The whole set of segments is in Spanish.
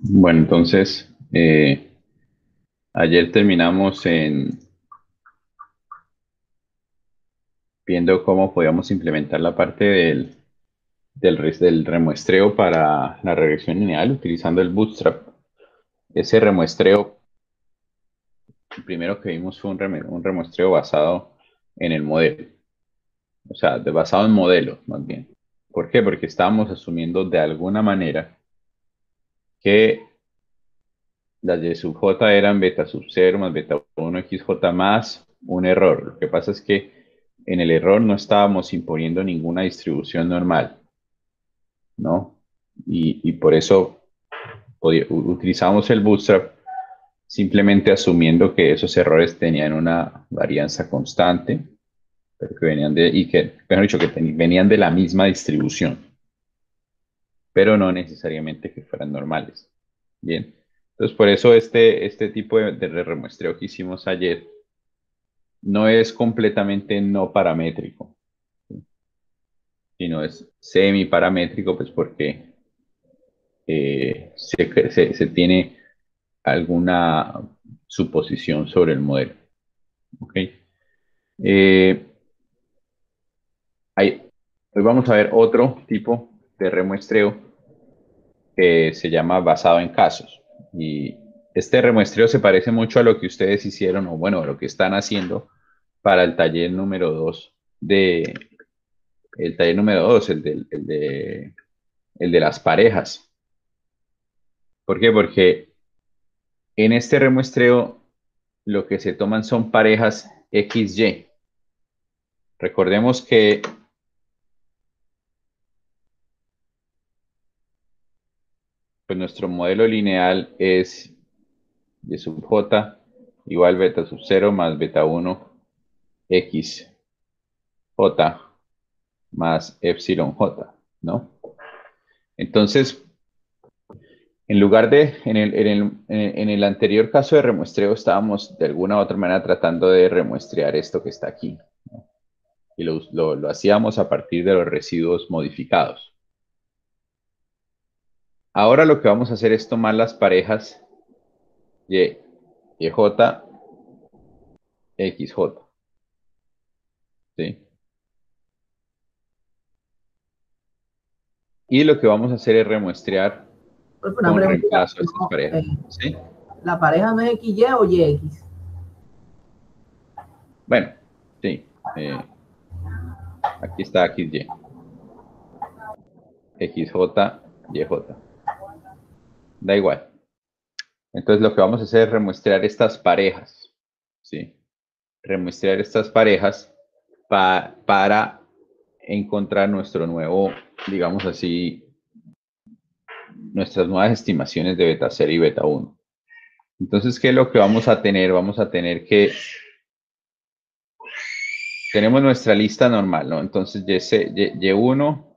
Bueno, entonces, ayer terminamos viendo cómo podíamos implementar la parte del remuestreo para la regresión lineal utilizando el Bootstrap. Ese remuestreo, el primero que vimos fue un remuestreo basado en el modelo, o sea, basado en modelos más bien. ¿Por qué? Porque estábamos asumiendo de alguna manera que las y sub j eran beta sub 0 más beta 1 xj más un error. Lo que pasa es que en el error no estábamos imponiendo ninguna distribución normal, ¿no? Y por eso utilizamos el Bootstrap simplemente asumiendo que esos errores tenían una varianza constante, pero que venían y que, mejor dicho, que venían de la misma distribución, pero no necesariamente que fueran normales. Bien. Entonces, por eso este tipo de remuestreo que hicimos ayer no es completamente no paramétrico, ¿sí? Sino es semiparamétrico, pues porque se tiene alguna suposición sobre el modelo. ¿Ok? Eh, hay- Hoy vamos a ver otro tipo de remuestreo que se llama basado en casos. Y este remuestreo se parece mucho a lo que ustedes hicieron, o bueno, a lo que están haciendo para el taller número 2 el taller número 2, el de las parejas. ¿Por qué? Porque en este remuestreo lo que se toman son parejas XY. Recordemos que pues, nuestro modelo lineal es y sub j igual beta sub 0 más beta 1 x j más epsilon j, ¿no? Entonces, en lugar de, en el anterior caso de remuestreo, estábamos de alguna u otra manera tratando de remuestrear esto que está aquí, ¿no? Y lo hacíamos a partir de los residuos modificados. Ahora lo que vamos a hacer es tomar las parejas y, YJ, XJ, ¿sí? Y lo que vamos a hacer es remuestrear Pues una con preguntita, reemplazo a estas no, parejas, ¿sí? ¿la pareja no es XY o YX? Bueno, sí. Aquí está XY, XJ, YJ. Da igual. Entonces lo que vamos a hacer es remuestrear estas parejas, ¿sí? Remuestrear estas parejas para encontrar nuestro nuevo, digamos así, nuestras nuevas estimaciones de beta 0 y beta 1. Entonces, ¿qué es lo que vamos a tener? Vamos a tener que, tenemos nuestra lista normal, ¿no? Entonces, Y1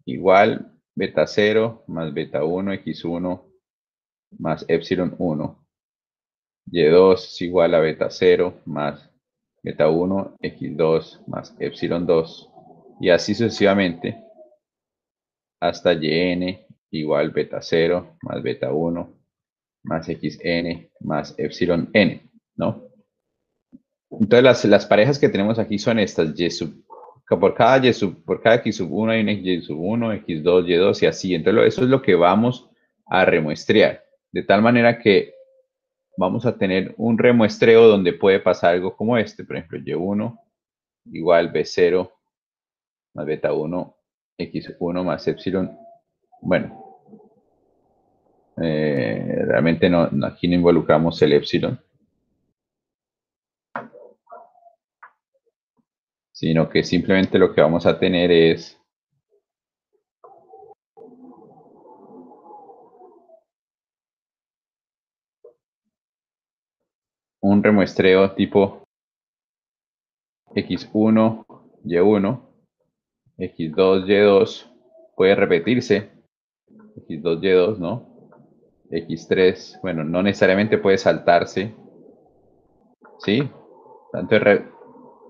igual beta 0 más beta 1, X1 más epsilon 1. Y2 es igual a beta 0 más beta 1, X2 más epsilon 2. Y así sucesivamente hasta Yn igual beta 0 más beta 1 más Xn más epsilon n, ¿no? Entonces las parejas que tenemos aquí son estas, por cada X sub 1 hay un Y sub 1, X2, Y2 y así. Entonces eso es lo que vamos a remuestrear. De tal manera que vamos a tener un remuestreo donde puede pasar algo como este. Por ejemplo, Y1 igual B0 más beta 1, X1 más epsilon. Bueno, realmente aquí no involucramos el epsilon, sino que simplemente lo que vamos a tener es un remuestreo tipo X1, Y1, X2, Y2, puede repetirse, X2, Y2, ¿no? X3, bueno, no necesariamente puede saltarse, ¿sí? Tanto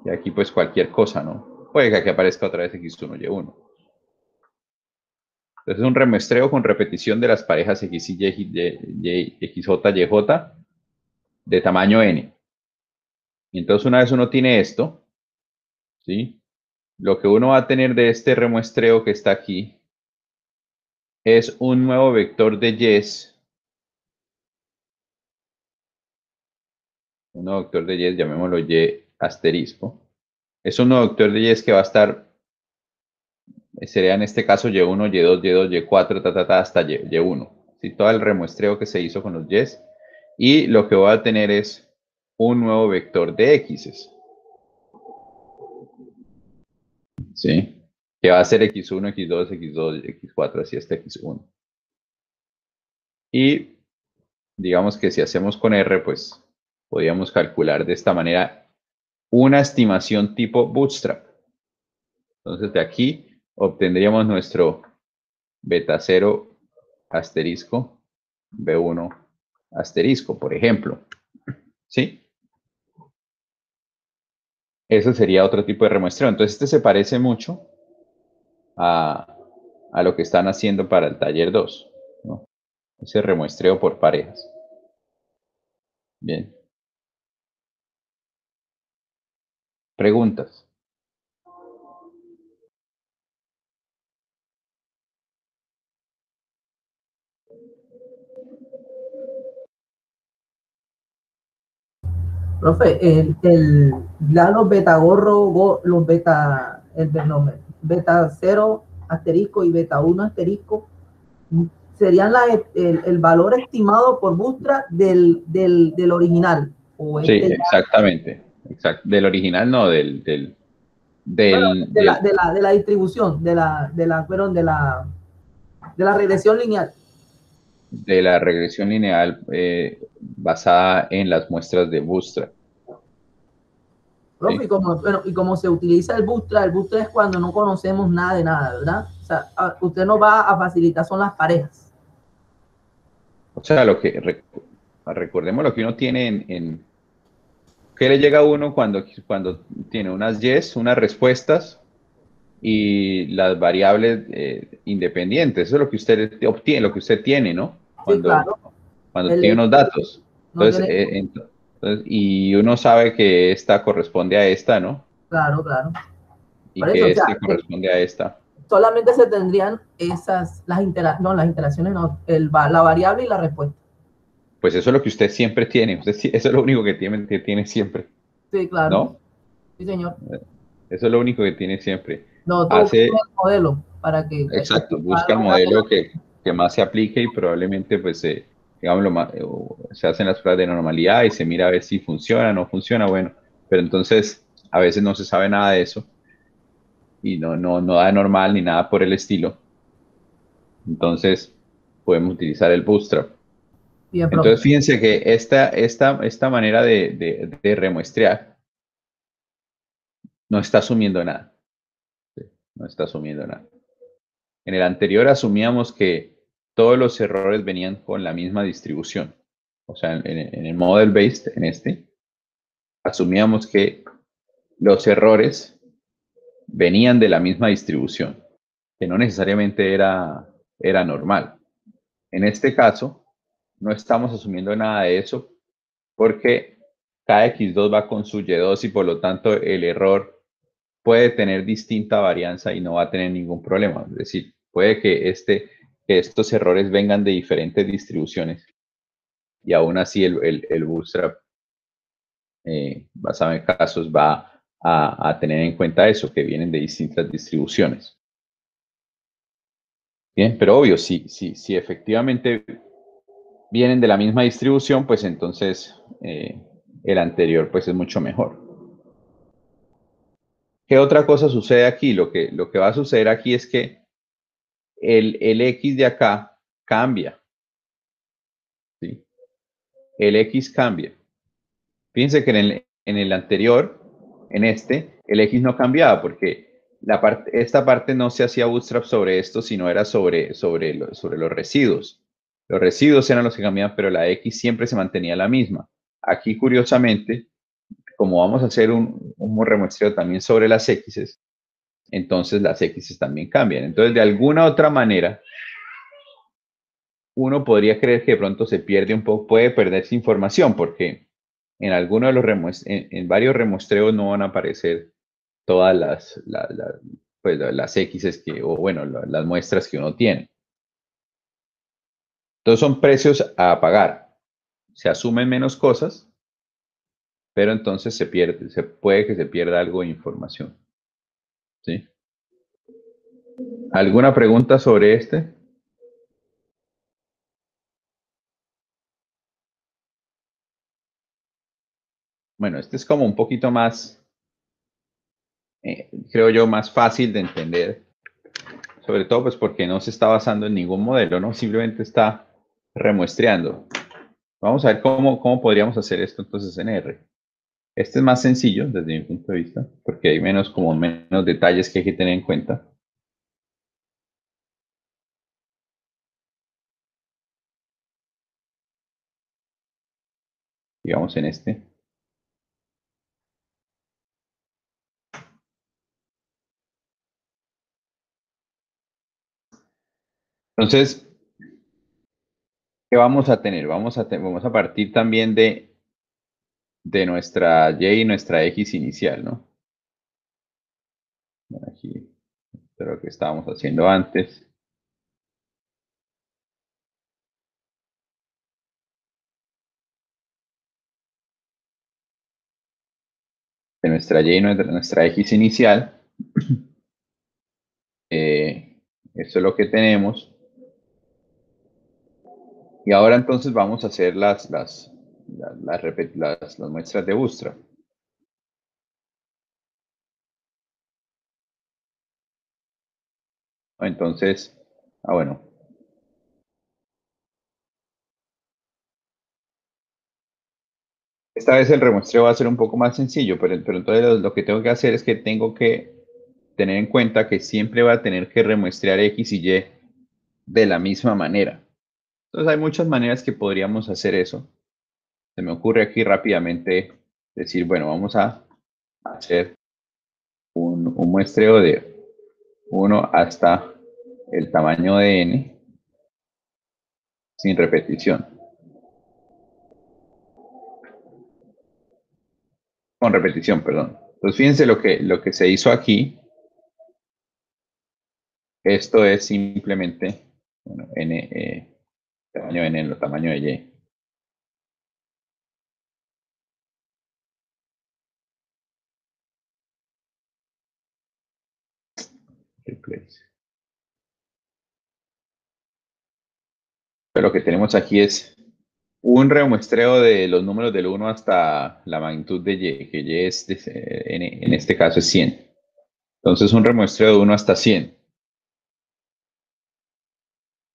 y aquí pues cualquier cosa, ¿no? Puede que aquí aparezca otra vez X1, Y1. Entonces es un remuestreo con repetición de las parejas X, Y, XJ, YJ de tamaño N. Y entonces una vez uno tiene esto, ¿sí? Lo que uno va a tener de este remuestreo que está aquí es un nuevo vector de Yes. Un nuevo vector de Yes, llamémoslo Y asterisco. Es un nuevo vector de Yes que va a estar, sería en este caso Y1, Y2, Y2, Y4, hasta Y1. ¿Sí? Todo el remuestreo que se hizo con los Yes. Y lo que voy a tener es un nuevo vector de X. ¿Sí? Que va a ser X1, X2, X2, X4, así hasta X1. Y digamos que si hacemos con R, pues podríamos calcular de esta manera una estimación tipo Bootstrap. Entonces de aquí obtendríamos nuestro beta 0 asterisco B1 asterisco, por ejemplo. ¿Sí? Eso sería otro tipo de remuestreo. Entonces este se parece mucho a lo que están haciendo para el taller 2, ¿no? Ese remuestreo por parejas. Bien. Preguntas. Profe, ya los beta gorro, los beta, no, beta 0 asterisco y beta 1 asterisco, serían el valor estimado por Bootstrap del original. O Sí, ya, exactamente. Del original, no, bueno, del, de la distribución, perdón, de la regresión lineal. de la regresión lineal basada en las muestras de Bootstrap. Profe, ¿Sí? y como se utiliza el Bootstrap es cuando no conocemos nada de nada, ¿verdad? O sea, usted nos va a facilitar son las parejas. O sea, recordemos lo que uno tiene ¿qué le llega a uno cuando tiene unas yes, unas respuestas y las variables independientes? Eso es lo que usted obtiene, lo que usted tiene, ¿no? Sí, claro. Cuando El tiene unos X datos. no Entonces, tiene, y uno sabe que esta corresponde a esta, ¿no? claro, claro. Y Por eso, o que sea, esta corresponde a esta. solamente se tendrían las interacciones, no, la variable y la respuesta. Pues eso es lo que usted siempre tiene. Eso es lo único que tiene siempre, Sí, claro. ¿no? Sí, señor. Eso es lo único que tiene siempre. Nosotros buscamos Hace, el modelo para que exacto, busca el modelo que más se aplique y probablemente, pues, digamos, se hacen las pruebas de normalidad y se mira a ver si funciona o no funciona. Bueno, pero entonces a veces no se sabe nada de eso y no da normal ni nada por el estilo. Entonces podemos utilizar el Bootstrap. bien, profe. Entonces fíjense que esta manera de remuestrear no está asumiendo nada. ¿Sí? No está asumiendo nada. En el anterior asumíamos que todos los errores venían con la misma distribución. O sea, en el model based, en este, asumíamos que los errores venían de la misma distribución, que no necesariamente era normal. En este caso, no estamos asumiendo nada de eso porque cada X2 va con su Y2 y por lo tanto el error puede tener distinta varianza y no va a tener ningún problema. Es decir, puede que estos errores vengan de diferentes distribuciones y aún así el Bootstrap, basado en casos, va a tener en cuenta eso, que vienen de distintas distribuciones. Bien, pero obvio, si efectivamente vienen de la misma distribución, pues entonces el anterior pues es mucho mejor. ¿Qué otra cosa sucede aquí? Lo que va a suceder aquí es que el X de acá cambia. ¿Sí? El X cambia. Fíjense que en el anterior, en el X no cambiaba porque esta parte no se hacía bootstrap sobre esto, sino era sobre los residuos. Los residuos eran los que cambiaban, pero la X siempre se mantenía la misma. Aquí, curiosamente, como vamos a hacer un remuestreo también sobre las X's, entonces las X también cambian. Entonces, de alguna otra manera, uno podría creer que de pronto se pierde un poco, puede perderse información, porque en alguno de los en varios remuestreos no van a aparecer todas pues, las X que, o bueno, las muestras que uno tiene. Entonces son precios a pagar. Se asumen menos cosas, pero entonces puede que se pierda algo de información. ¿Sí? ¿Alguna pregunta sobre este? Bueno, este es como un poquito más, creo yo, más fácil de entender, sobre todo pues porque no se está basando en ningún modelo, ¿no? Simplemente está remuestreando. Vamos a ver cómo podríamos hacer esto entonces en R. Este es más sencillo desde mi punto de vista, porque hay menos detalles que hay que tener en cuenta. Digamos en este. Entonces, ¿qué vamos a tener? Vamos a partir también de nuestra Y y nuestra X inicial, ¿no? Aquí, esto es lo que estábamos haciendo antes. De nuestra Y y nuestra X inicial. Esto es lo que tenemos. Y ahora entonces vamos a hacer las muestras de Bootstrap. Entonces, bueno. Esta vez el remuestreo va a ser un poco más sencillo, pero entonces lo que tengo que hacer es que tengo que tener en cuenta que siempre va a tener que remuestrear X y Y de la misma manera. Entonces hay muchas maneras que podríamos hacer eso. Se me ocurre aquí rápidamente decir, bueno, vamos a hacer un muestreo de 1 hasta el tamaño de n sin repetición. Con repetición, perdón. Entonces fíjense lo que se hizo aquí. Esto es simplemente bueno, tamaño de n en lo tamaño de y. Replace. Pero lo que tenemos aquí es un remuestreo de los números del 1 hasta la magnitud de y, que y es, en este caso es 100. Entonces un remuestreo de 1 hasta 100.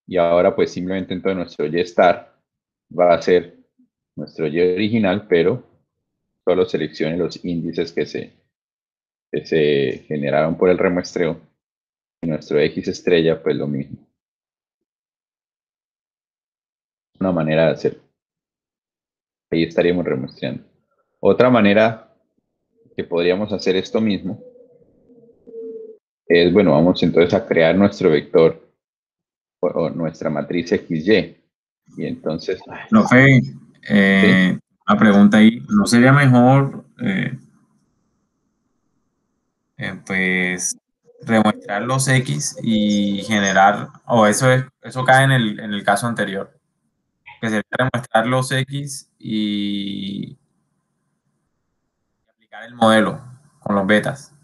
Y ahora pues simplemente entonces nuestro y star va a ser nuestro y original, pero solo seleccione los índices que se generaron por el remuestreo. Y nuestro x estrella pues lo mismo. Una manera de hacerlo. Ahí estaríamos remuestreando. Otra manera que podríamos hacer esto mismo es, bueno, vamos entonces a crear nuestro vector o nuestra matriz XY. Y entonces, Profe, ¿sí? una pregunta ahí, ¿no sería mejor pues remuestrar los X y generar, o eso cae en el caso anterior, que sería remuestrar los X y aplicar el modelo con los betas,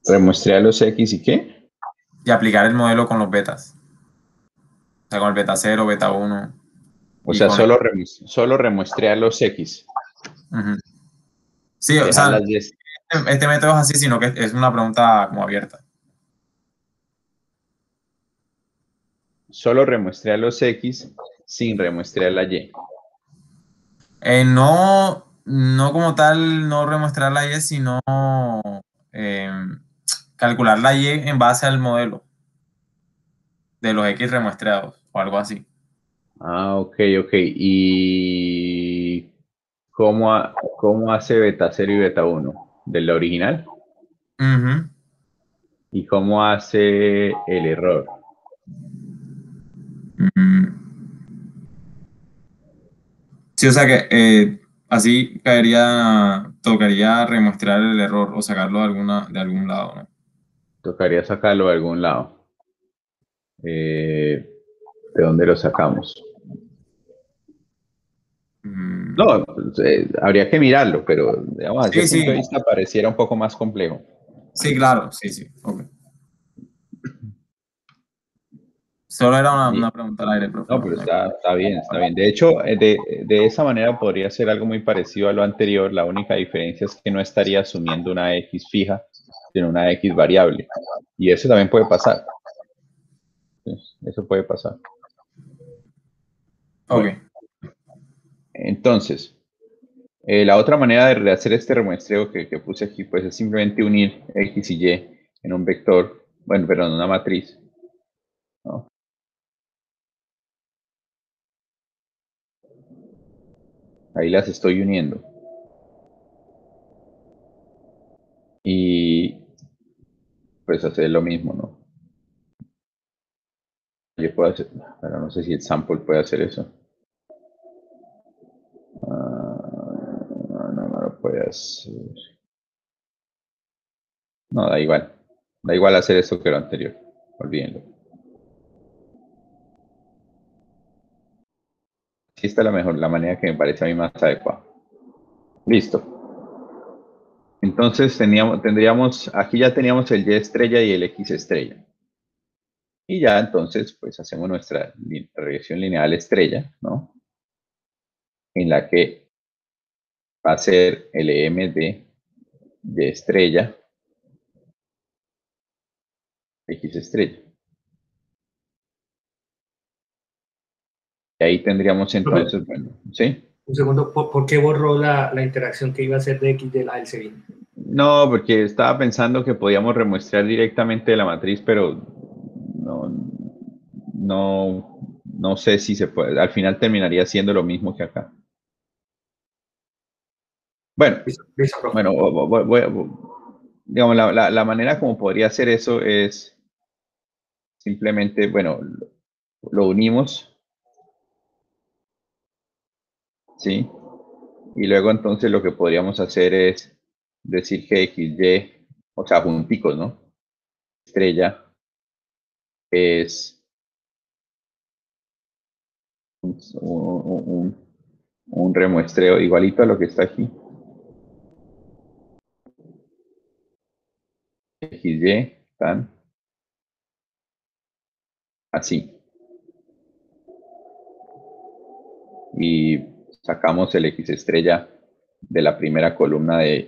Remuestrear los X y qué. y aplicar el modelo con los betas, o sea, con el beta 0, beta 1 O y sea, con el... solo remuestrear los X. Ujú. Sí, o Dejar sea, las Y. este método es así, sino que es una pregunta como abierta. Solo remuestrear los X sin remuestrear la Y. No como tal, no remuestrar la Y, sino eh, calcular la Y en base al modelo de los X remuestreados o algo así. Ah, ok, ok. ¿Y cómo hace beta 0 y beta 1? ¿De la original? Ujú. ¿Y cómo hace el error? Sí, o sea que así tocaría remuestrar el error o sacarlo de algún lado, ¿no? Tocaría sacarlo de algún lado. ¿De dónde lo sacamos? No, pues, habría que mirarlo, pero digamos, desde Sí, ese punto de sí, vista pareciera un poco más complejo. sí, claro, sí, sí. Ok. Solo era Y- una pregunta al aire, profe. no, No, pero no hay problema. está bien, está bien. De hecho, de esa manera podría ser algo muy parecido a lo anterior. La única diferencia es que no estaría asumiendo una X fija, sino una X variable. Y eso también puede pasar. Eso puede pasar. Ok. Bueno, entonces, la otra manera de hacer este remuestreo que puse aquí, pues es simplemente unir X y Y en un vector, bueno, perdón, una matriz, ¿no? Ahí las estoy uniendo. Y pues hacer lo mismo, ¿no? Yo puedo hacer, pero no sé si el sample puede hacer eso. No lo puede hacer. No, da igual. Da igual hacer esto que lo anterior. Olvídenlo. Sí, esta es la manera que me parece a mí más adecuada. Listo. Entonces tendríamos, aquí ya teníamos el Y estrella y el X estrella. Y ya entonces, pues hacemos nuestra regresión lineal estrella, ¿no? En la que va a ser LM de Y estrella, X estrella. Y ahí tendríamos Profe, entonces, bueno, ¿sí? un segundo, ¿por qué borró la interacción que iba a hacer de X de la del Sevilla? No, porque estaba pensando que podíamos remuestrar directamente de la matriz, pero no, no sé si se puede. Al final terminaría siendo lo mismo que acá. Bueno, Listo, profe. bueno, digamos, la manera como podría hacer eso es simplemente, bueno, lo unimos, ¿sí? Y luego entonces lo que podríamos hacer es decir que X, Y, o sea, junticos, ¿no? Estrella es un, un remuestreo igualito a lo que está aquí. X, Y, están así. Y sacamos el X estrella de la primera columna de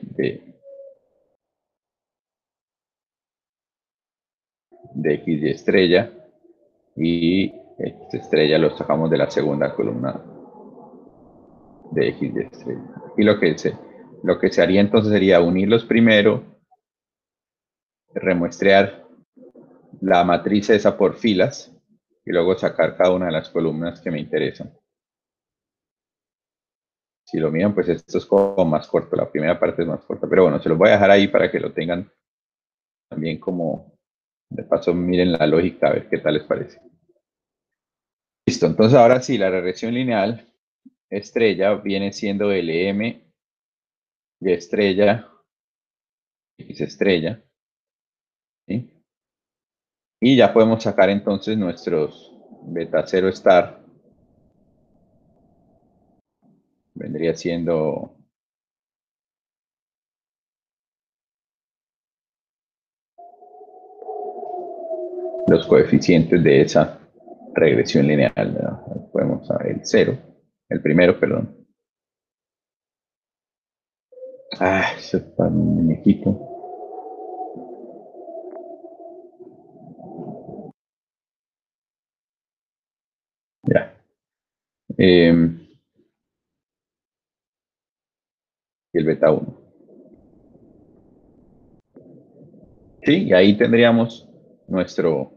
X y estrella. Y X estrella lo sacamos de la segunda columna de X y estrella. Y lo que se haría entonces sería unirlos primero, remuestrear la matriz esa por filas y luego sacar cada una de las columnas que me interesan. Si lo miran, pues esto es como más corto, la primera parte es más corta, pero bueno, se los voy a dejar ahí para que lo tengan también como, de paso miren la lógica, a ver qué tal les parece. Listo, entonces ahora sí, la regresión lineal estrella viene siendo LM Y estrella, X estrella, ¿sí? Y ya podemos sacar entonces nuestros beta 0 star, vendría siendo los coeficientes de esa regresión lineal, ¿verdad? Podemos saber el 0, el primero, perdón. Ah, ese está un muñequito. Ya. Y el beta 1. Sí, y ahí tendríamos nuestro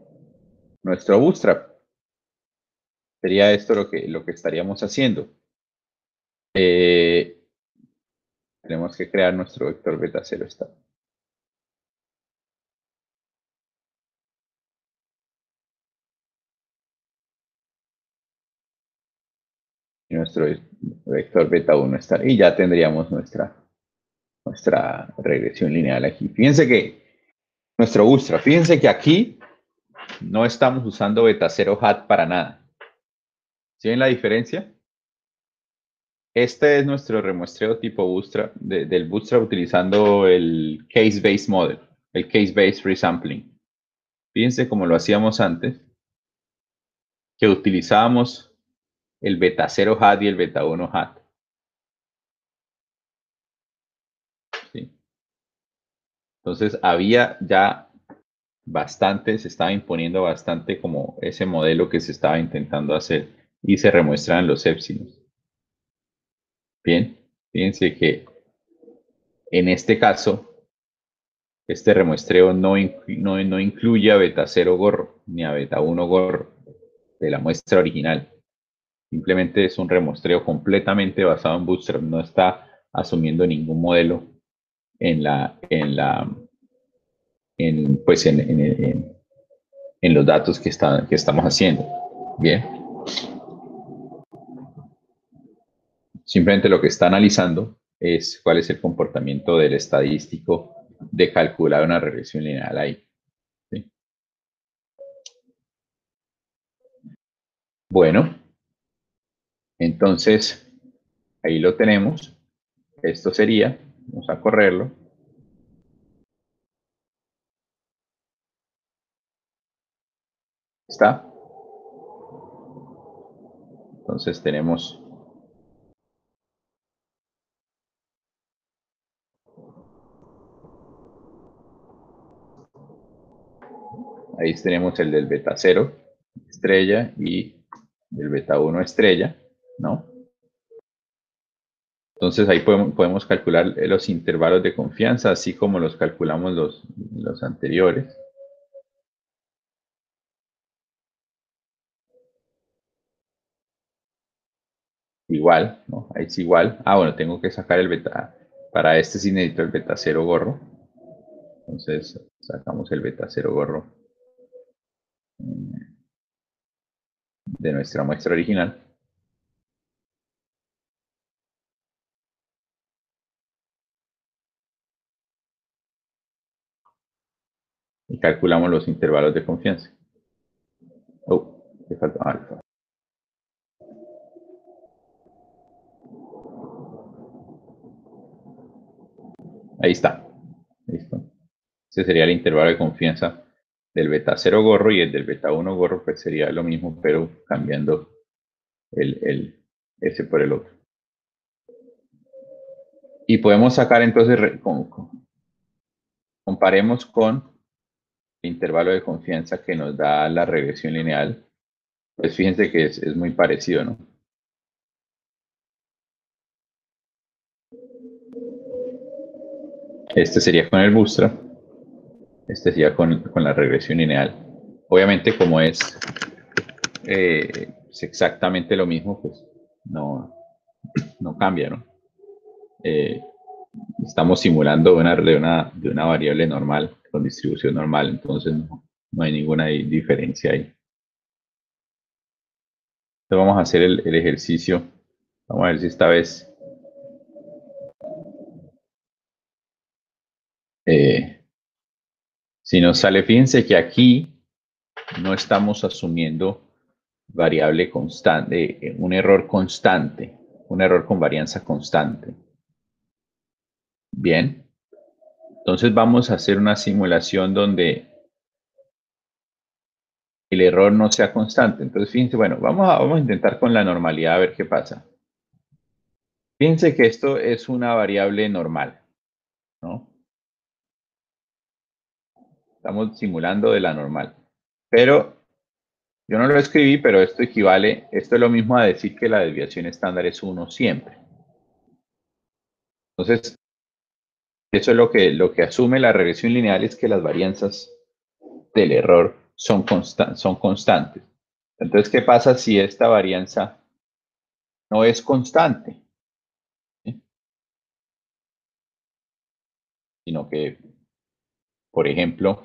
bootstrap. Sería esto lo que estaríamos haciendo. Tenemos que crear nuestro vector beta 0 star. Y nuestro vector beta 1 está. Y ya tendríamos nuestra regresión lineal aquí. Fíjense que nuestro bootstrap, fíjense que aquí no estamos usando beta 0 hat para nada. ¿Sí ven la diferencia? Este es nuestro remuestreo tipo bootstrap, del bootstrap utilizando el case-based model, el case-based resampling. Fíjense cómo lo hacíamos antes, que utilizábamos el beta 0 hat y el beta 1 hat. ¿Sí? Entonces había ya bastante, se estaba imponiendo bastante como ese modelo que se estaba intentando hacer y se remuestran los épsilons. Bien, fíjense que en este caso, este remuestreo no incluye a beta 0 gorro ni a beta 1 gorro de la muestra original. Simplemente es un remuestreo completamente basado en Bootstrap, no está asumiendo ningún modelo en los datos que estamos haciendo. Bien. Simplemente lo que está analizando es cuál es el comportamiento del estadístico de calcular una regresión lineal ahí. ¿Sí? Bueno, entonces ahí lo tenemos. Esto sería, vamos a correrlo. Está. Entonces tenemos ahí tenemos el del beta 0 estrella y del beta 1 estrella, ¿no? Entonces ahí podemos calcular los intervalos de confianza, así como los calculamos los anteriores. Igual, ¿no? Ahí es igual. Ah, bueno, tengo que sacar el beta. Para este sí necesito el beta 0 gorro. Entonces sacamos el beta 0 gorro de nuestra muestra original. Y calculamos los intervalos de confianza. Oh, le falta alfa. Ahí está. Listo. Ese sería el intervalo de confianza del beta 0 gorro, y el del beta 1 gorro pues sería lo mismo, pero cambiando ese por el otro. Y podemos sacar entonces, comparemos con el intervalo de confianza que nos da la regresión lineal. Pues fíjense que es muy parecido, ¿no? Este sería con el bootstrap. Este sería con la regresión lineal. Obviamente, como es exactamente lo mismo, pues no cambia, ¿no? Estamos simulando de una variable normal, con distribución normal, entonces no hay ninguna diferencia ahí. Entonces vamos a hacer el ejercicio. Vamos a ver si esta vez si nos sale. Fíjense que aquí no estamos asumiendo variable constante, un error constante, un error con varianza constante. Bien. Entonces vamos a hacer una simulación donde el error no sea constante. Entonces fíjense, bueno, vamos a intentar con la normalidad a ver qué pasa. Fíjense que esto es una variable normal, ¿no? Estamos simulando de la normal. Pero yo no lo escribí, pero esto es lo mismo a decir que la desviación estándar es 1 siempre. Entonces, eso es lo que asume la regresión lineal, es que las varianzas del error son constantes. Entonces, ¿qué pasa si esta varianza no es constante? ¿Sí? Sino que, por ejemplo,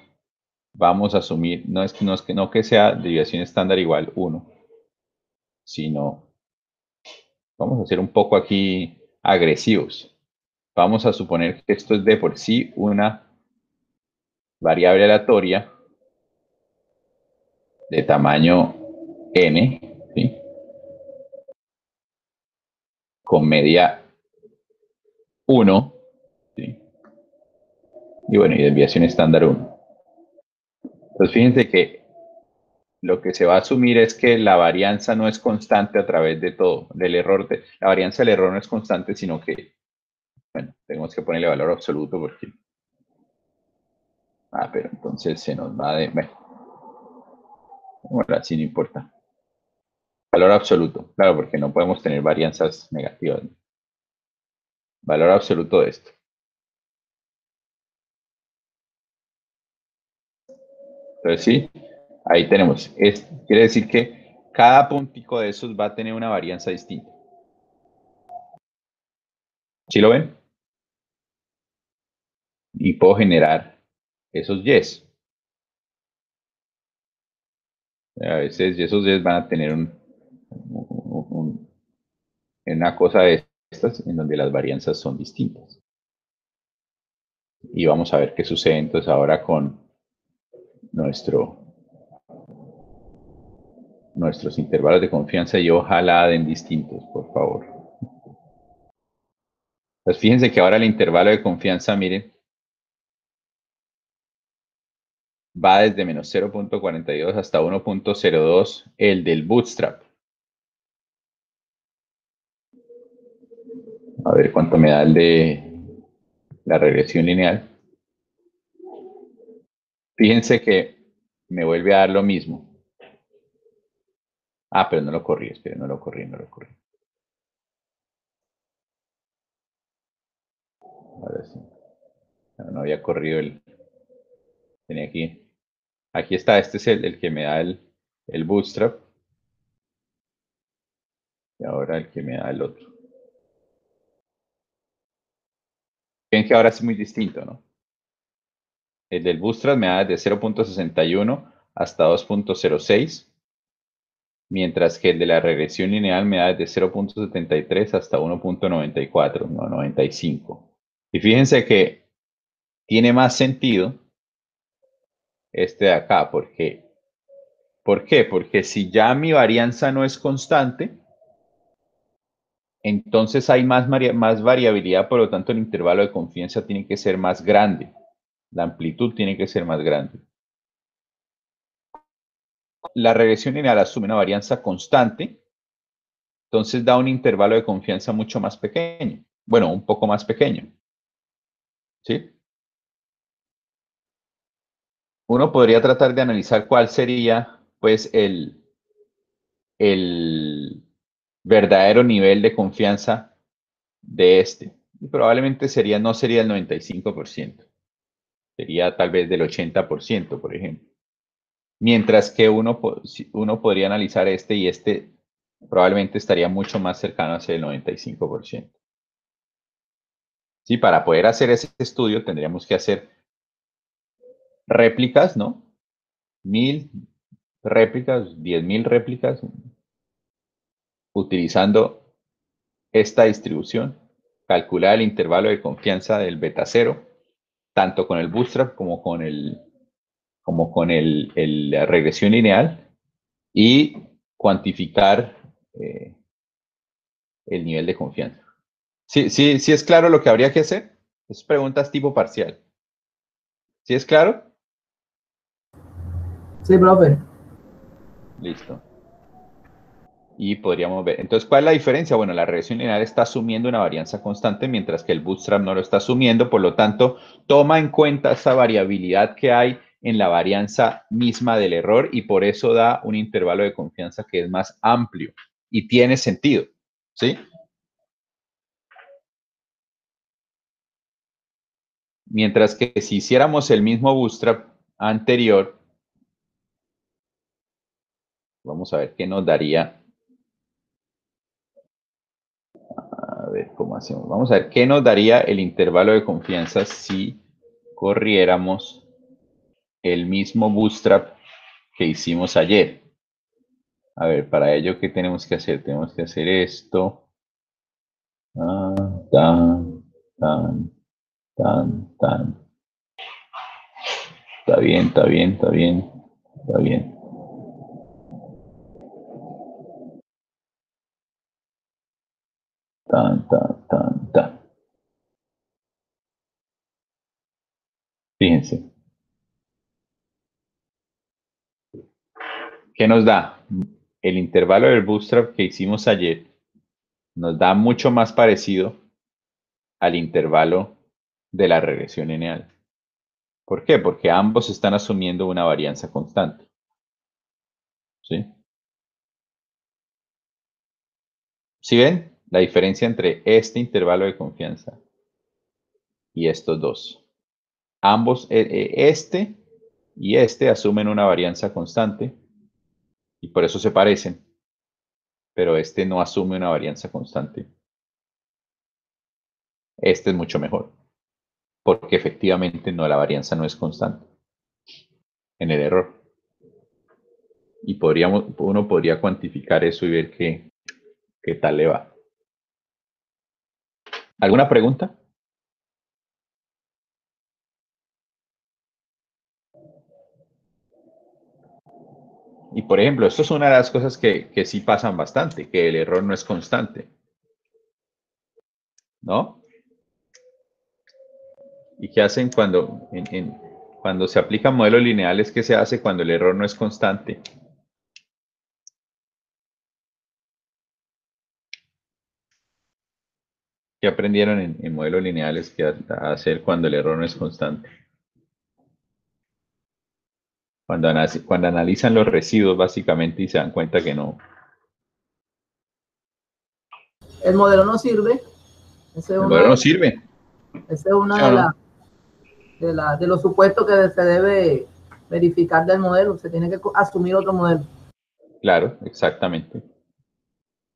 vamos a asumir, no que sea desviación estándar igual 1, sino vamos a ser un poco aquí agresivos. Vamos a suponer que esto es de por sí una variable aleatoria de tamaño n, ¿sí? Con media 1, ¿sí? Y bueno, y desviación estándar 1. Entonces fíjense que lo que se va a asumir es que la varianza no es constante a través de todo, del error. La varianza del error no es constante, sino que, bueno, tenemos que ponerle valor absoluto porque... pero entonces se nos va de... Bueno, así no importa. Valor absoluto, claro, porque no podemos tener varianzas negativas, ¿no? Valor absoluto de esto. Entonces sí, ahí tenemos. Quiere decir que cada puntico de esos va a tener una varianza distinta. ¿Sí lo ven? Y puedo generar esos yes. A veces esos yes van a tener una cosa de estas en donde las varianzas son distintas. Y vamos a ver qué sucede entonces ahora con nuestros intervalos de confianza y ojalá den distintos, por favor. Pues fíjense que ahora el intervalo de confianza, miren, va desde menos 0.42 hasta 1.02, el del bootstrap. A ver cuánto me da el de la regresión lineal. Fíjense que me vuelve a dar lo mismo. Pero no lo corrí, esperen, no lo corrí. Ahora sí. No había corrido tenía aquí. Aquí está, este es el que me da el bootstrap. Y ahora el que me da el otro. Ven que ahora es muy distinto, ¿no? El del bootstrap me da de 0.61 hasta 2.06. Mientras que el de la regresión lineal me da de 0.73 hasta 1.94, no 95. Y fíjense que tiene más sentido este de acá, porque ¿por qué? Porque si ya mi varianza no es constante, entonces hay más variabilidad, por lo tanto el intervalo de confianza tiene que ser más grande. La amplitud tiene que ser más grande. La regresión lineal asume una varianza constante, entonces da un intervalo de confianza mucho más pequeño. Bueno, un poco más pequeño. ¿Sí? Uno podría tratar de analizar cuál sería, pues, el verdadero nivel de confianza de este. Y probablemente no sería el 95%. Sería tal vez del 80%, por ejemplo. Mientras que uno podría analizar este y este probablemente estaría mucho más cercano hacia el 95%. Sí, para poder hacer ese estudio tendríamos que hacer réplicas, ¿no? 1000 réplicas, 10.000 réplicas, utilizando esta distribución, calcular el intervalo de confianza del beta 0, tanto con el bootstrap como con la regresión lineal, y cuantificar el nivel de confianza. ¿Sí es claro lo que habría que hacer? Es preguntas tipo parcial. ¿Sí es claro? Sí, profe. Listo. Y podríamos ver. Entonces, ¿cuál es la diferencia? Bueno, la regresión lineal está asumiendo una varianza constante, mientras que el bootstrap no lo está asumiendo. Por lo tanto, toma en cuenta esa variabilidad que hay en la varianza misma del error y por eso da un intervalo de confianza que es más amplio y tiene sentido. ¿Sí? Mientras que si hiciéramos el mismo bootstrap anterior, vamos a ver qué nos daría. A ver cómo hacemos. Vamos a ver qué nos daría el intervalo de confianza si corriéramos el mismo bootstrap que hicimos ayer. A ver, para ello, ¿qué tenemos que hacer? Tenemos que hacer esto. Tan, tan, tan, tan. Está bien, está bien, está bien, está bien. Tan, tan, tan, tan. Fíjense. ¿Qué nos da? El intervalo del bootstrap que hicimos ayer nos da mucho más parecido al intervalo de la regresión lineal. ¿Por qué? Porque ambos están asumiendo una varianza constante. ¿Sí? ¿Sí ven la diferencia entre este intervalo de confianza y estos dos? Ambos, este y este asumen una varianza constante y por eso se parecen, pero este no asume una varianza constante. Este es mucho mejor, porque efectivamente no, la varianza no es constante en el error. Y uno podría cuantificar eso y ver qué tal le va. ¿Alguna pregunta? Y por ejemplo, esto es una de las cosas que sí pasan bastante, que el error no es constante. ¿No? ¿Y qué hacen cuando se aplican modelos lineales? ¿Qué se hace cuando el error no es constante? ¿Qué aprendieron en modelos lineales que hacer cuando el error no es constante? Cuando analizan los residuos básicamente y se dan cuenta que no. El modelo no sirve. Ese es El modelo no sirve. Esa es una ¿Sí o no? de los supuestos que se debe verificar del modelo. Se tiene que asumir otro modelo. Claro, exactamente.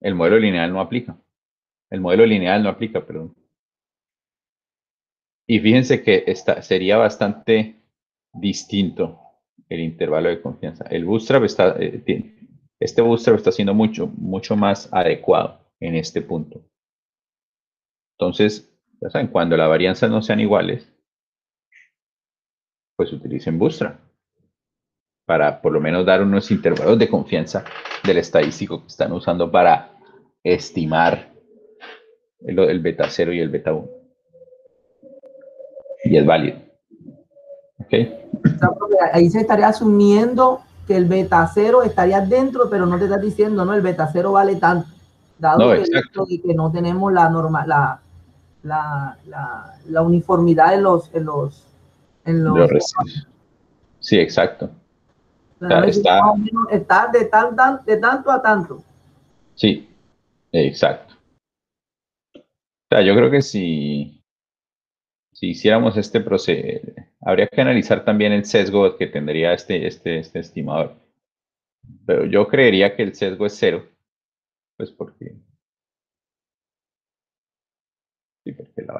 El modelo lineal no aplica. El modelo lineal no aplica, perdón. Y fíjense que sería bastante distinto el intervalo de confianza. El bootstrap este bootstrap está siendo mucho más adecuado en este punto. Entonces, ya saben, cuando las varianzas no sean iguales, pues utilicen bootstrap para por lo menos dar unos intervalos de confianza del estadístico que están usando para estimar el beta 0 y el beta 1. Y es válido. ¿Ok? O sea, porque ahí se estaría asumiendo que el beta 0 estaría dentro, pero no te estás diciendo, no, el beta 0 vale tanto, dado No, que el exacto. hecho de que no tenemos la norma, la uniformidad en los Los residuos. Sí, exacto. está de tanto a tanto. Sí, exacto. O sea, yo creo que si hiciéramos este proceso, habría que analizar también el sesgo que tendría este estimador. Pero yo creería que el sesgo es 0, pues porque la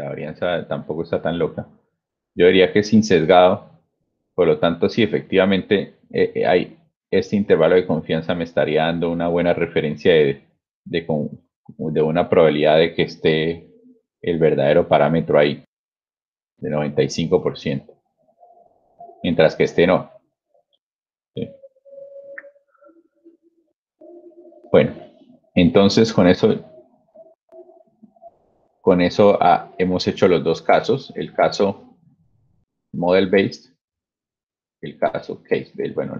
varianza tampoco está tan loca. Yo diría que es insesgado, por lo tanto, si efectivamente hay este intervalo de confianza, me estaría dando una buena referencia de una probabilidad de que esté el verdadero parámetro ahí, de 95%, mientras que este no. ¿Sí? Bueno, entonces con eso hemos hecho los dos casos, el caso model-based, el caso case-based, bueno,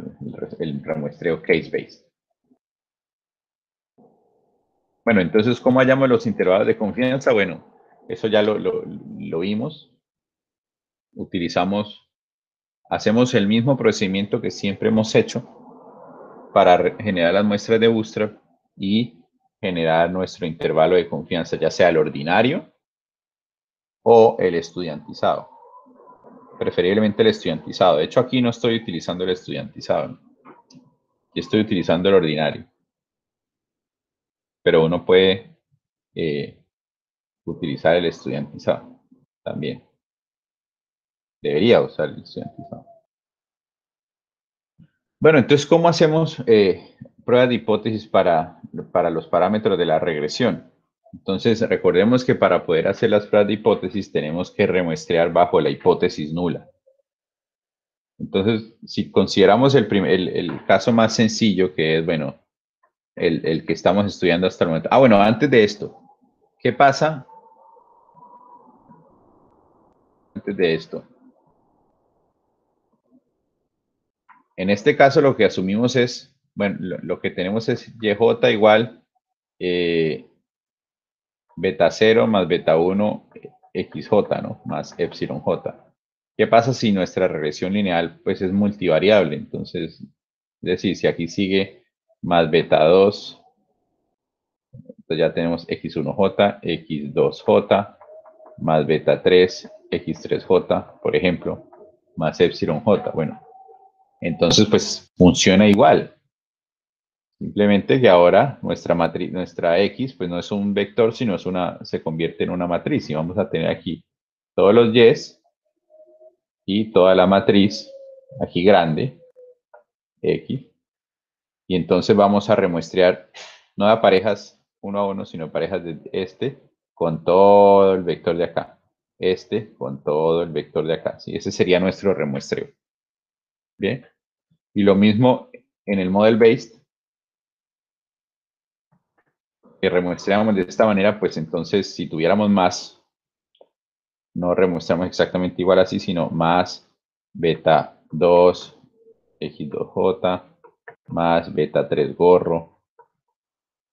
el remuestreo case-based. Bueno, entonces, ¿cómo hallamos los intervalos de confianza? Bueno, eso ya lo vimos. Hacemos el mismo procedimiento que siempre hemos hecho para generar las muestras de bootstrap y generar nuestro intervalo de confianza, ya sea el ordinario o el estudiantizado. Preferiblemente el estudiantizado. De hecho, aquí no estoy utilizando el estudiantizado. Aquí estoy utilizando el ordinario. Pero uno puede utilizar el estudiantizado también. Debería usar el estudiantizado. Bueno, entonces, ¿cómo hacemos pruebas de hipótesis para los parámetros de la regresión? Entonces, recordemos que para poder hacer las pruebas de hipótesis tenemos que remuestrear bajo la hipótesis nula. Entonces, si consideramos el caso más sencillo, que es, bueno, el que estamos estudiando hasta el momento. Bueno, antes de esto, ¿qué pasa? Antes de esto. En este caso lo que asumimos es, bueno, lo que tenemos es YJ igual beta 0 más beta 1 XJ, ¿no? Más epsilon J. ¿Qué pasa si nuestra regresión lineal pues es multivariable? Entonces, es decir, si aquí sigue más beta 2, entonces ya tenemos X1J, X2J, más beta 3, X3J, por ejemplo, más epsilon J. Bueno, entonces pues funciona igual. Simplemente que ahora nuestra matriz, nuestra X, pues no es un vector, sino se convierte en una matriz. Y vamos a tener aquí todos los Y's y toda la matriz, aquí grande, X. Y entonces vamos a remuestrear, no a parejas 1 a 1, sino parejas de este con todo el vector de acá. Este con todo el vector de acá. ¿Sí? Ese sería nuestro remuestreo. Bien. Y lo mismo en el model based. Que remuestreamos de esta manera, pues entonces si tuviéramos más, no remuestramos exactamente igual así, sino más beta 2 X2J más beta 3 gorro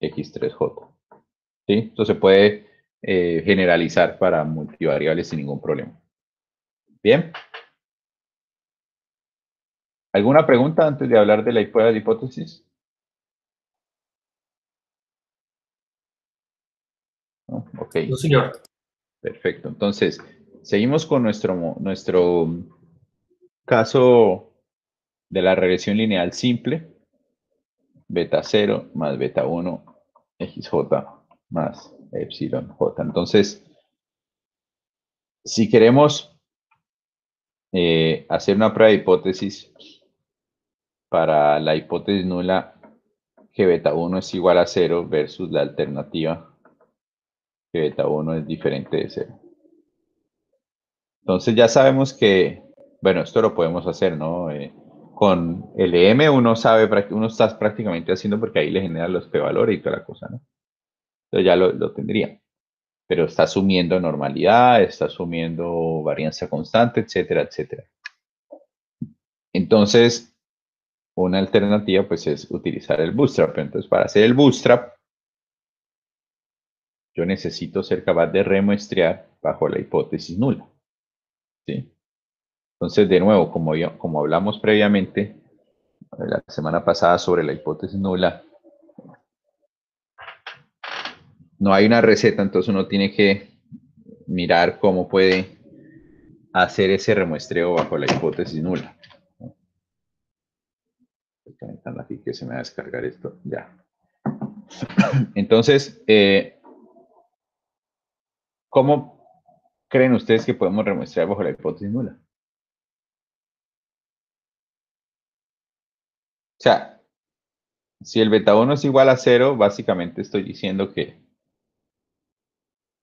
X3J. ¿Sí? Esto se puede generalizar para multivariables sin ningún problema. Bien. ¿Alguna pregunta antes de hablar de la prueba de hipótesis? ¿No? Ok. No, señor. Perfecto. Entonces, seguimos con nuestro caso de la regresión lineal simple. Beta 0 más beta 1 XJ más epsilon J. Entonces, si queremos hacer una prueba de hipótesis para la hipótesis nula que beta 1 es igual a 0 versus la alternativa que beta 1 es diferente de 0. Entonces ya sabemos que, bueno, esto lo podemos hacer, ¿no? Con LM uno está prácticamente haciendo porque ahí le genera los p-valores y toda la cosa, ¿no? Entonces ya lo tendría. Pero está asumiendo normalidad, está asumiendo varianza constante, etcétera, etcétera. Entonces, una alternativa pues es utilizar el bootstrap. Entonces, para hacer el bootstrap, yo necesito ser capaz de remuestrear bajo la hipótesis nula. ¿Sí? Entonces, de nuevo, como hablamos previamente, la semana pasada sobre la hipótesis nula, no hay una receta, entonces uno tiene que mirar cómo puede hacer ese remuestreo bajo la hipótesis nula. Aquí que se me va a descargar esto, ya. Entonces, ¿cómo creen ustedes que podemos remuestrear bajo la hipótesis nula? O sea, si el beta 1 es igual a 0, básicamente estoy diciendo que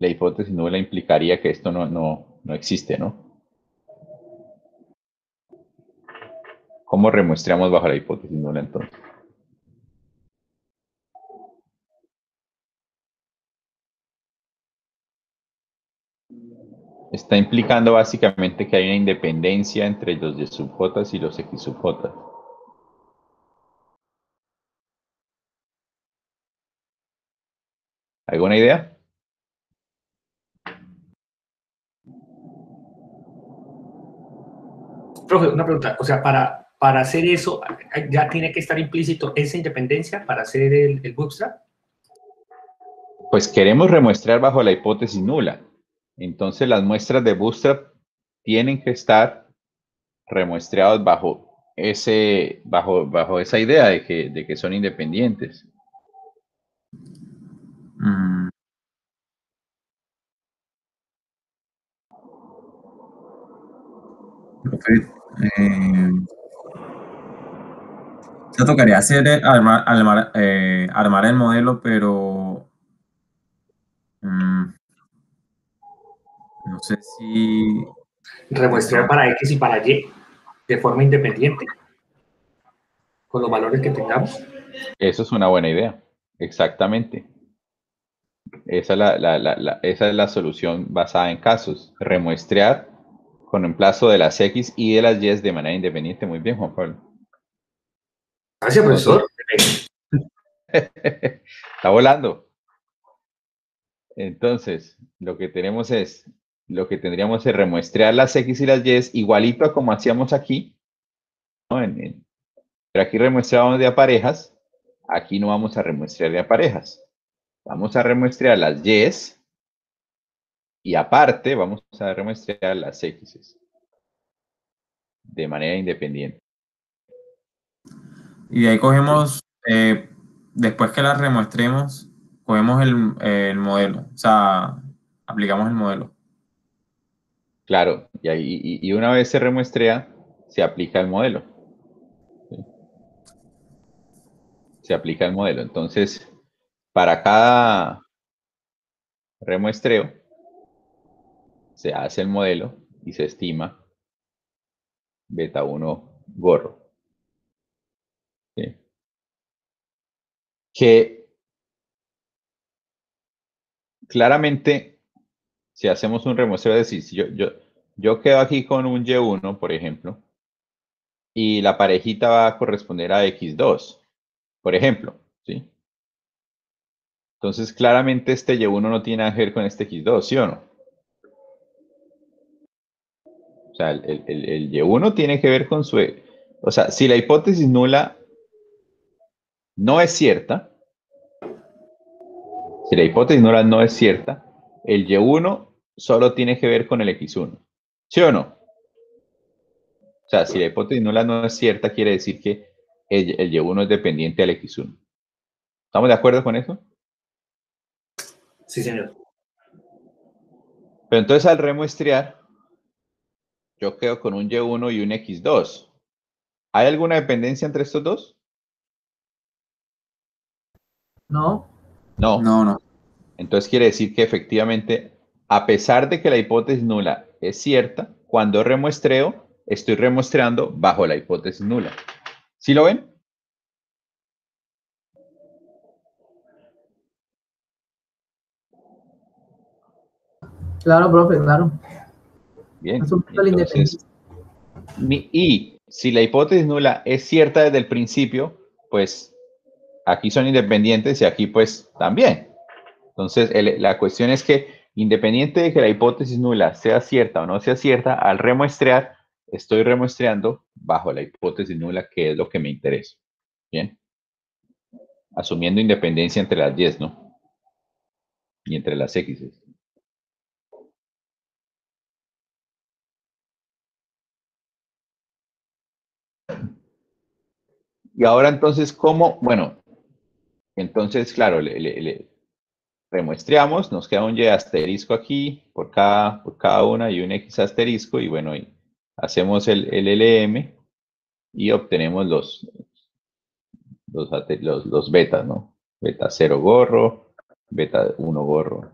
la hipótesis nula implicaría que esto no existe, ¿no? ¿Cómo remuestreamos bajo la hipótesis nula entonces? Está implicando básicamente que hay una independencia entre los Y sub j y los X sub j. ¿Alguna idea? Profe, una pregunta. O sea, para hacer eso, ¿ya tiene que estar implícito esa independencia para hacer el bootstrap? Pues queremos remuestrar bajo la hipótesis nula. Entonces las muestras de bootstrap tienen que estar remuestreados bajo esa idea de que son independientes. Se tocaría hacer armar el modelo, pero No sé si... Remuestrear para X y para Y de forma independiente, con los valores que tengamos. Eso es una buena idea. Exactamente. Esa es la solución basada en casos. Remuestrear con reemplazo de las X y de las Y de manera independiente. Muy bien, Juan Pablo. Gracias, profesor. Está volando. Entonces, lo que tendríamos es remuestrear las X y las Y igualito a como hacíamos aquí, ¿no? Pero aquí remuestrábamos de a parejas, aquí no vamos a remuestrear de a parejas. Vamos a remuestrear las Y y aparte vamos a remuestrear las X de manera independiente. Y de ahí cogemos, después que las remuestremos, cogemos el modelo, o sea, aplicamos el modelo. Claro, y una vez se remuestrea, se aplica el modelo. ¿Sí? Se aplica el modelo. Entonces, para cada remuestreo, se hace el modelo y se estima beta 1 gorro. ¿Sí? Que claramente, si hacemos un remuestreo, es decir, si yo quedo aquí con un Y1, por ejemplo, y la parejita va a corresponder a X2, por ejemplo, ¿sí? Entonces, claramente este Y1 no tiene nada que ver con este X2, ¿sí o no? O sea, el Y1 tiene que ver con su... O sea, si la hipótesis nula no es cierta, si la hipótesis nula no es cierta, el Y1 solo tiene que ver con el X1, ¿sí o no? O sea, si la hipótesis nula no es cierta, quiere decir que el Y1 es dependiente al X1. ¿Estamos de acuerdo con eso? Sí, señor. Pero entonces al remuestrear, yo quedo con un Y1 y un X2. ¿Hay alguna dependencia entre estos dos? No, No. No. Entonces quiere decir que efectivamente, a pesar de que la hipótesis nula es cierta, cuando remuestreo, estoy remuestreando bajo la hipótesis nula. ¿Sí lo ven? claro, profe, claro. Bien, Asumiendo la entonces, independencia. y si la hipótesis nula es cierta desde el principio, pues aquí son independientes y aquí pues también. Entonces, la cuestión es que independiente de que la hipótesis nula sea cierta o no sea cierta, al remuestrear, estoy remuestreando bajo la hipótesis nula, que es lo que me interesa. Bien. Asumiendo independencia entre las Y, ¿no? Y entre las X. Y ahora entonces, ¿cómo? Bueno, entonces, claro, le remuestreamos, nos queda un Y asterisco aquí por cada una y un X asterisco, y bueno, y hacemos el LM y obtenemos los betas, ¿no? Beta 0 gorro, beta 1 gorro.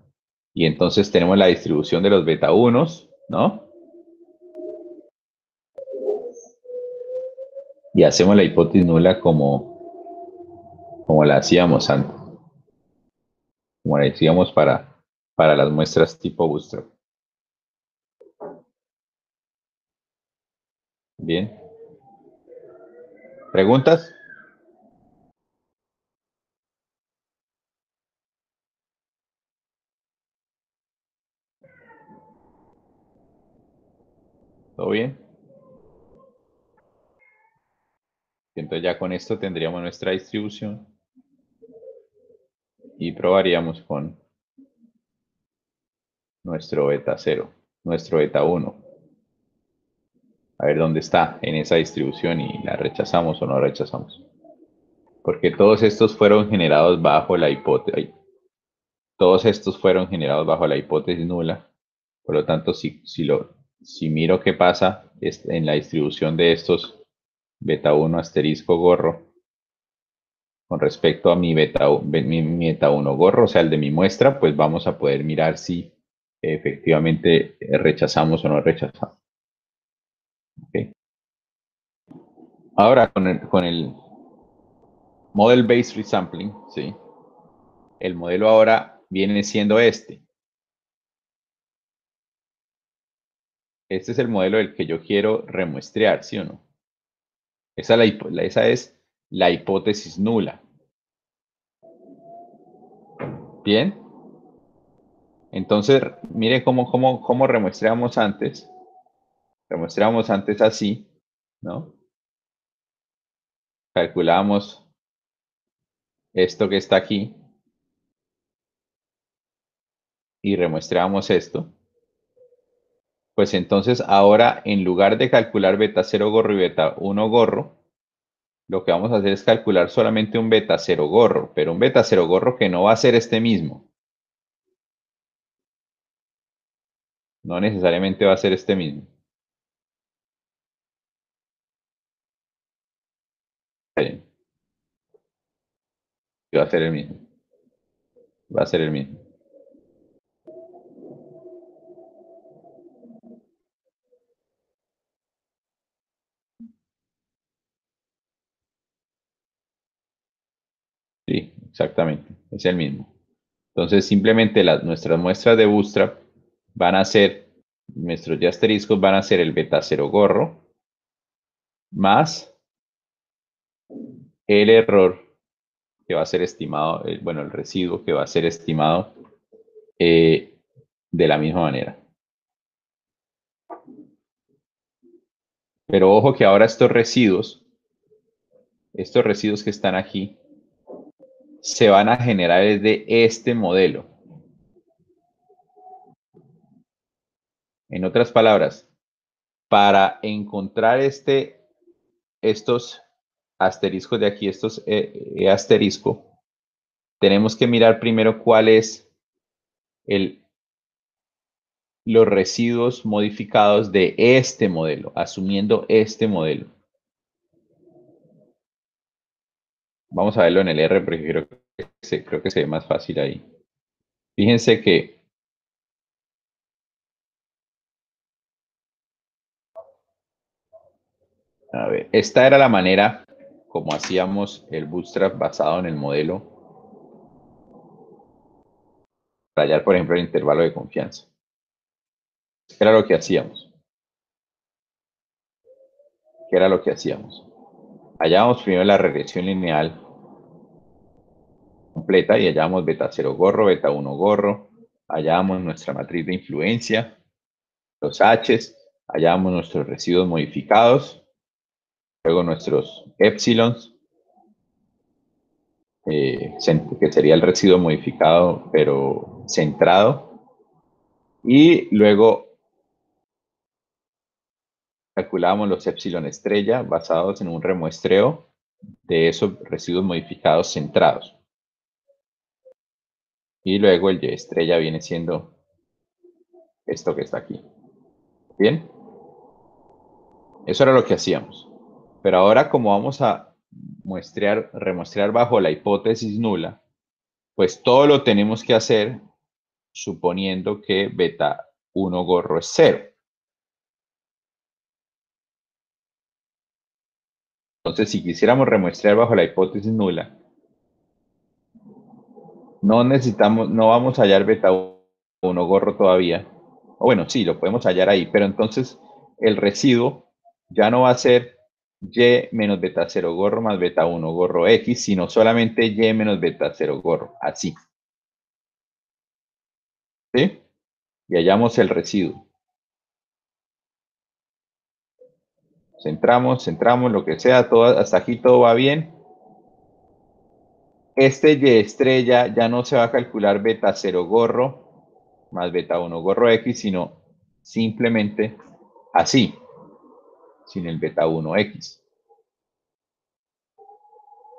Y entonces tenemos la distribución de los beta 1, ¿no? Y hacemos la hipótesis nula como la hacíamos antes. Como la hacíamos para las muestras tipo Bootstrap. Bien. ¿Preguntas? ¿Todo bien? Entonces ya con esto tendríamos nuestra distribución y probaríamos con nuestro beta 0, nuestro beta 1. A ver dónde está en esa distribución y la rechazamos o no rechazamos. Porque todos estos fueron generados bajo la hipótesis. Todos estos fueron generados bajo la hipótesis nula. Por lo tanto, si miro qué pasa en la distribución de estos beta 1 asterisco gorro con respecto a mi beta 1 gorro, o sea, el de mi muestra, pues vamos a poder mirar si efectivamente rechazamos o no rechazamos. ¿Okay? Ahora, con el Model Based Resampling, ¿sí? El modelo ahora viene siendo este. Este es el modelo del que yo quiero remuestrear, ¿sí o no? Esa es la hipótesis nula. ¿Bien? Entonces, mire cómo remuestreamos antes. Remuestreamos antes así, ¿no? Calculamos esto que está aquí y remuestreamos esto. Pues entonces ahora, en lugar de calcular beta 0 gorro y beta 1 gorro, lo que vamos a hacer es calcular solamente un beta 0 gorro, pero un beta 0 gorro que no va a ser este mismo. No necesariamente va a ser este mismo. Sí, va a ser el mismo. Va a ser el mismo. Sí, exactamente. Es el mismo. Entonces, simplemente nuestras muestras de Bootstrap van a ser, nuestros y asteriscos van a ser el beta 0 gorro más el error que va a ser estimado, bueno, el residuo que va a ser estimado de la misma manera. Pero ojo que ahora estos residuos que están aquí, se van a generar desde este modelo. En otras palabras, para encontrar estos asteriscos de aquí, estos asterisco, tenemos que mirar primero cuál es los residuos modificados de este modelo, asumiendo este modelo. Vamos a verlo en el R porque creo que se ve más fácil ahí. Fíjense que a ver, esta era la manera como hacíamos el Bootstrap basado en el modelo para hallar, por ejemplo, el intervalo de confianza. ¿Qué era lo que hacíamos? ¿Qué era lo que hacíamos? Hallábamos primero la regresión lineal completa y hallábamos beta 0 gorro, beta 1 gorro, hallábamos nuestra matriz de influencia, los H's, hallábamos nuestros residuos modificados, luego nuestros épsilons, que sería el residuo modificado pero centrado, y luego calculábamos los épsilon estrella basados en un remuestreo de esos residuos modificados centrados. Y luego el Y estrella viene siendo esto que está aquí. ¿Bien? Eso era lo que hacíamos. Pero ahora, como vamos a remuestrear bajo la hipótesis nula, pues todo lo tenemos que hacer suponiendo que beta 1 gorro es 0. Entonces, si quisiéramos remuestrear bajo la hipótesis nula, no vamos a hallar beta 1 gorro todavía. O bueno, sí, lo podemos hallar ahí, pero entonces el residuo ya no va a ser Y menos beta 0 gorro más beta 1 gorro X, sino solamente Y menos beta 0 gorro, así. ¿Sí? Y hallamos el residuo. Centramos, lo que sea, hasta aquí todo va bien. Este Y estrella ya no se va a calcular beta 0 gorro más beta 1 gorro X, sino simplemente así, sin el beta 1X.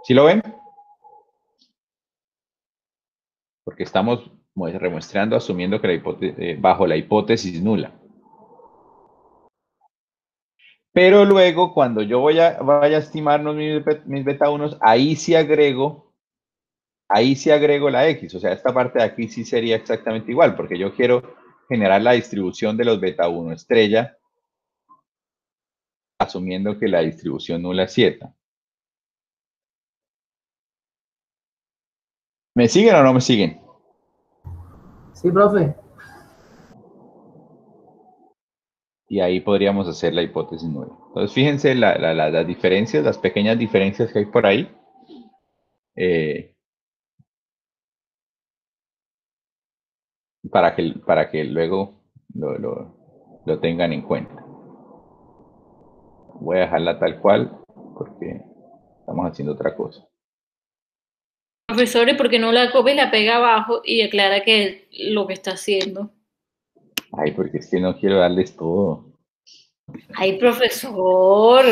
¿Sí lo ven? Porque estamos remuestrando asumiendo que bajo la hipótesis nula. Pero luego, cuando yo vaya a estimarnos mis beta 1, ahí sí agrego la X. O sea, esta parte de aquí sí sería exactamente igual, porque yo quiero generar la distribución de los beta 1 estrella, asumiendo que la distribución nula es cierta. ¿Me siguen o no me siguen? Sí, profe. Y ahí podríamos hacer la hipótesis nula. Entonces, fíjense las diferencias, las pequeñas diferencias que hay por ahí. Para que luego lo tengan en cuenta. Voy a dejarla tal cual porque estamos haciendo otra cosa. Profesor, ¿y por qué no la copia y la pega abajo y aclara que lo que está haciendo? Ay, porque es que no quiero darles todo. Ay, profesor.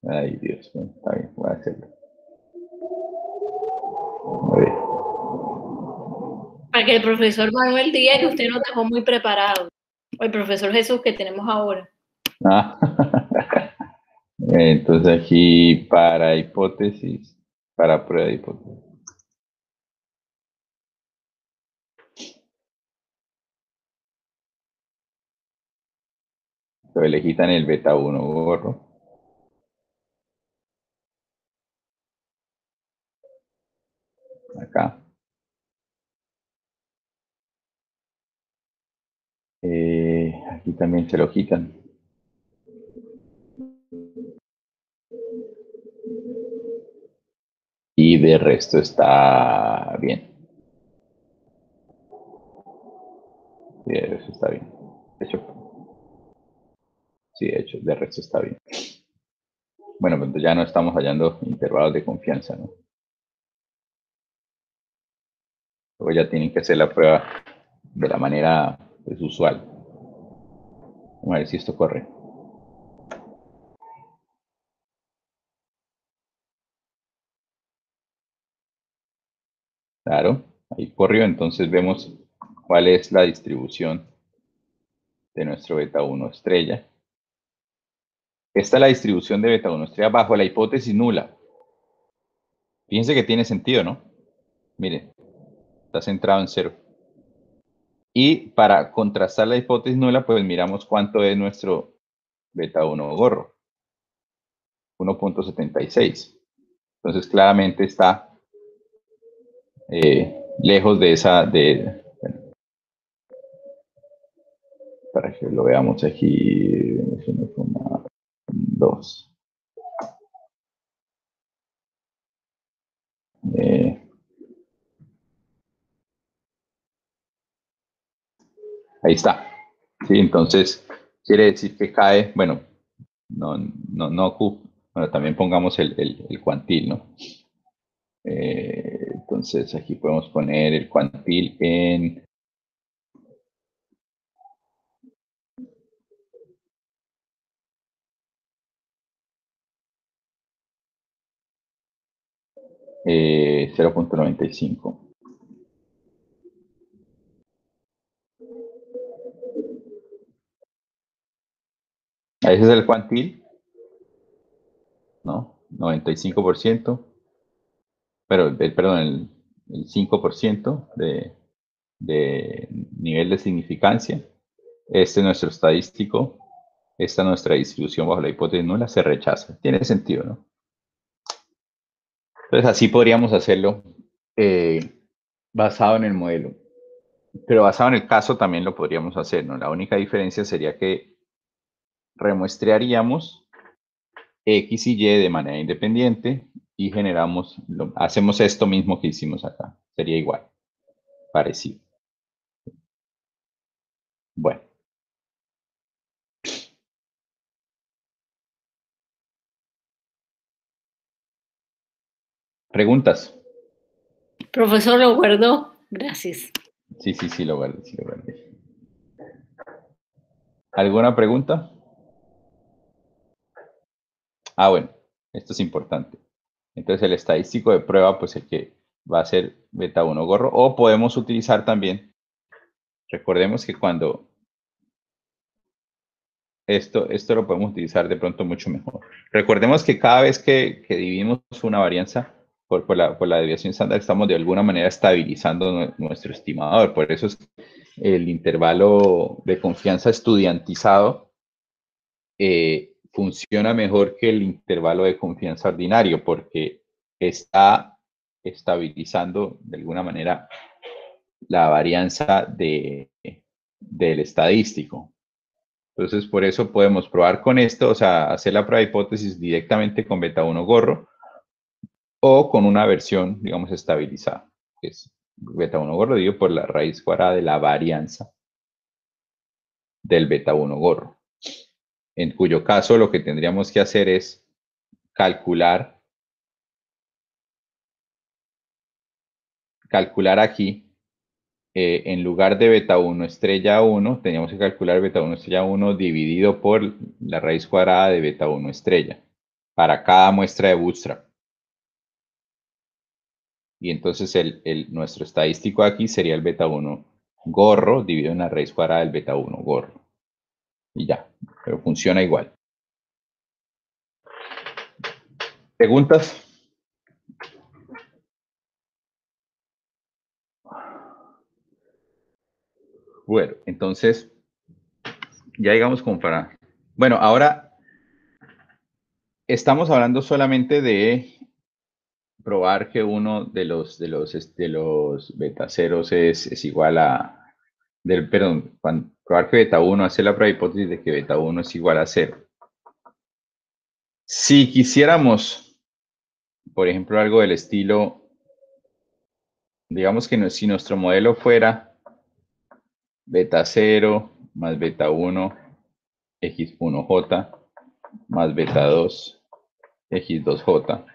Ay, Dios, bueno, está bien, voy a hacerlo. A ver. Para que el profesor Manuel diga que usted nos dejó muy preparado. O el profesor Jesús que tenemos ahora. Ah. Entonces aquí para hipótesis, para prueba de hipótesis. Entonces le quitan el beta 1 gorro. Acá. Aquí también se lo quitan. Y de resto está bien. Sí, de resto está bien. De hecho, sí, de hecho, de resto está bien. Bueno, pues ya no estamos hallando intervalos de confianza, ¿no? Luego ya tienen que hacer la prueba de la manera pues, usual. Vamos a ver si esto corre. Claro, ahí corrió, entonces vemos cuál es la distribución de nuestro beta 1 estrella. Esta es la distribución de beta 1 estrella bajo la hipótesis nula. Fíjense que tiene sentido, ¿no? Miren, está centrado en 0. Y para contrastar la hipótesis nula, pues miramos cuánto es nuestro beta 1 gorro. 1.76. Entonces claramente está lejos de esa, para que lo veamos aquí, 2. Ahí está. Sí, entonces quiere decir que cae, bueno, bueno, también pongamos el cuantil, ¿no? Entonces aquí podemos poner el cuantil en 0.95. Ese es el cuantil, ¿no? 95%, pero perdón, el 5% de nivel de significancia. Este es nuestro estadístico. Esta es nuestra distribución bajo la hipótesis nula, se rechaza. Tiene sentido, ¿no? Entonces así podríamos hacerlo basado en el modelo. Pero basado en el caso también lo podríamos hacer, ¿no? La única diferencia sería que remuestrearíamos X y Y de manera independiente y hacemos esto mismo que hicimos acá. Sería igual, parecido. Bueno. ¿Preguntas? Profesor, lo guardó. Gracias. Sí, lo guardé, sí lo guardé. ¿Alguna pregunta? Ah, bueno, esto es importante. Entonces el estadístico de prueba, pues el que va a ser beta 1 gorro, o podemos utilizar también, recordemos que cuando esto lo podemos utilizar de pronto mucho mejor. Recordemos que cada vez que dividimos una varianza por la desviación estándar, estamos de alguna manera estabilizando nuestro estimador. Por eso es el intervalo de confianza estudiantizado funciona mejor que el intervalo de confianza ordinario porque está estabilizando de alguna manera la varianza del estadístico. Entonces, por eso podemos probar con esto, o sea, hacer la prueba de hipótesis directamente con beta 1 gorro o con una versión, digamos, estabilizada, que es beta 1 gorro dividido por la raíz cuadrada de la varianza del beta 1 gorro. En cuyo caso lo que tendríamos que hacer es calcular aquí, en lugar de beta 1 estrella 1, teníamos que calcular beta 1 estrella 1 dividido por la raíz cuadrada de beta 1 estrella para cada muestra de bootstrap. Y entonces nuestro estadístico aquí sería el beta 1 gorro dividido en la raíz cuadrada del beta 1 gorro. Y ya, pero funciona igual. ¿Preguntas? Bueno, entonces, ya digamos como para... Bueno, ahora estamos hablando solamente de probar que uno de los beta ceros es igual a... perdón, probar que beta 1, hacer la prueba de hipótesis de que beta 1 es igual a 0. Si quisiéramos, por ejemplo, algo del estilo, digamos que si nuestro modelo fuera beta 0 más beta 1 x1j más beta 2 x2j.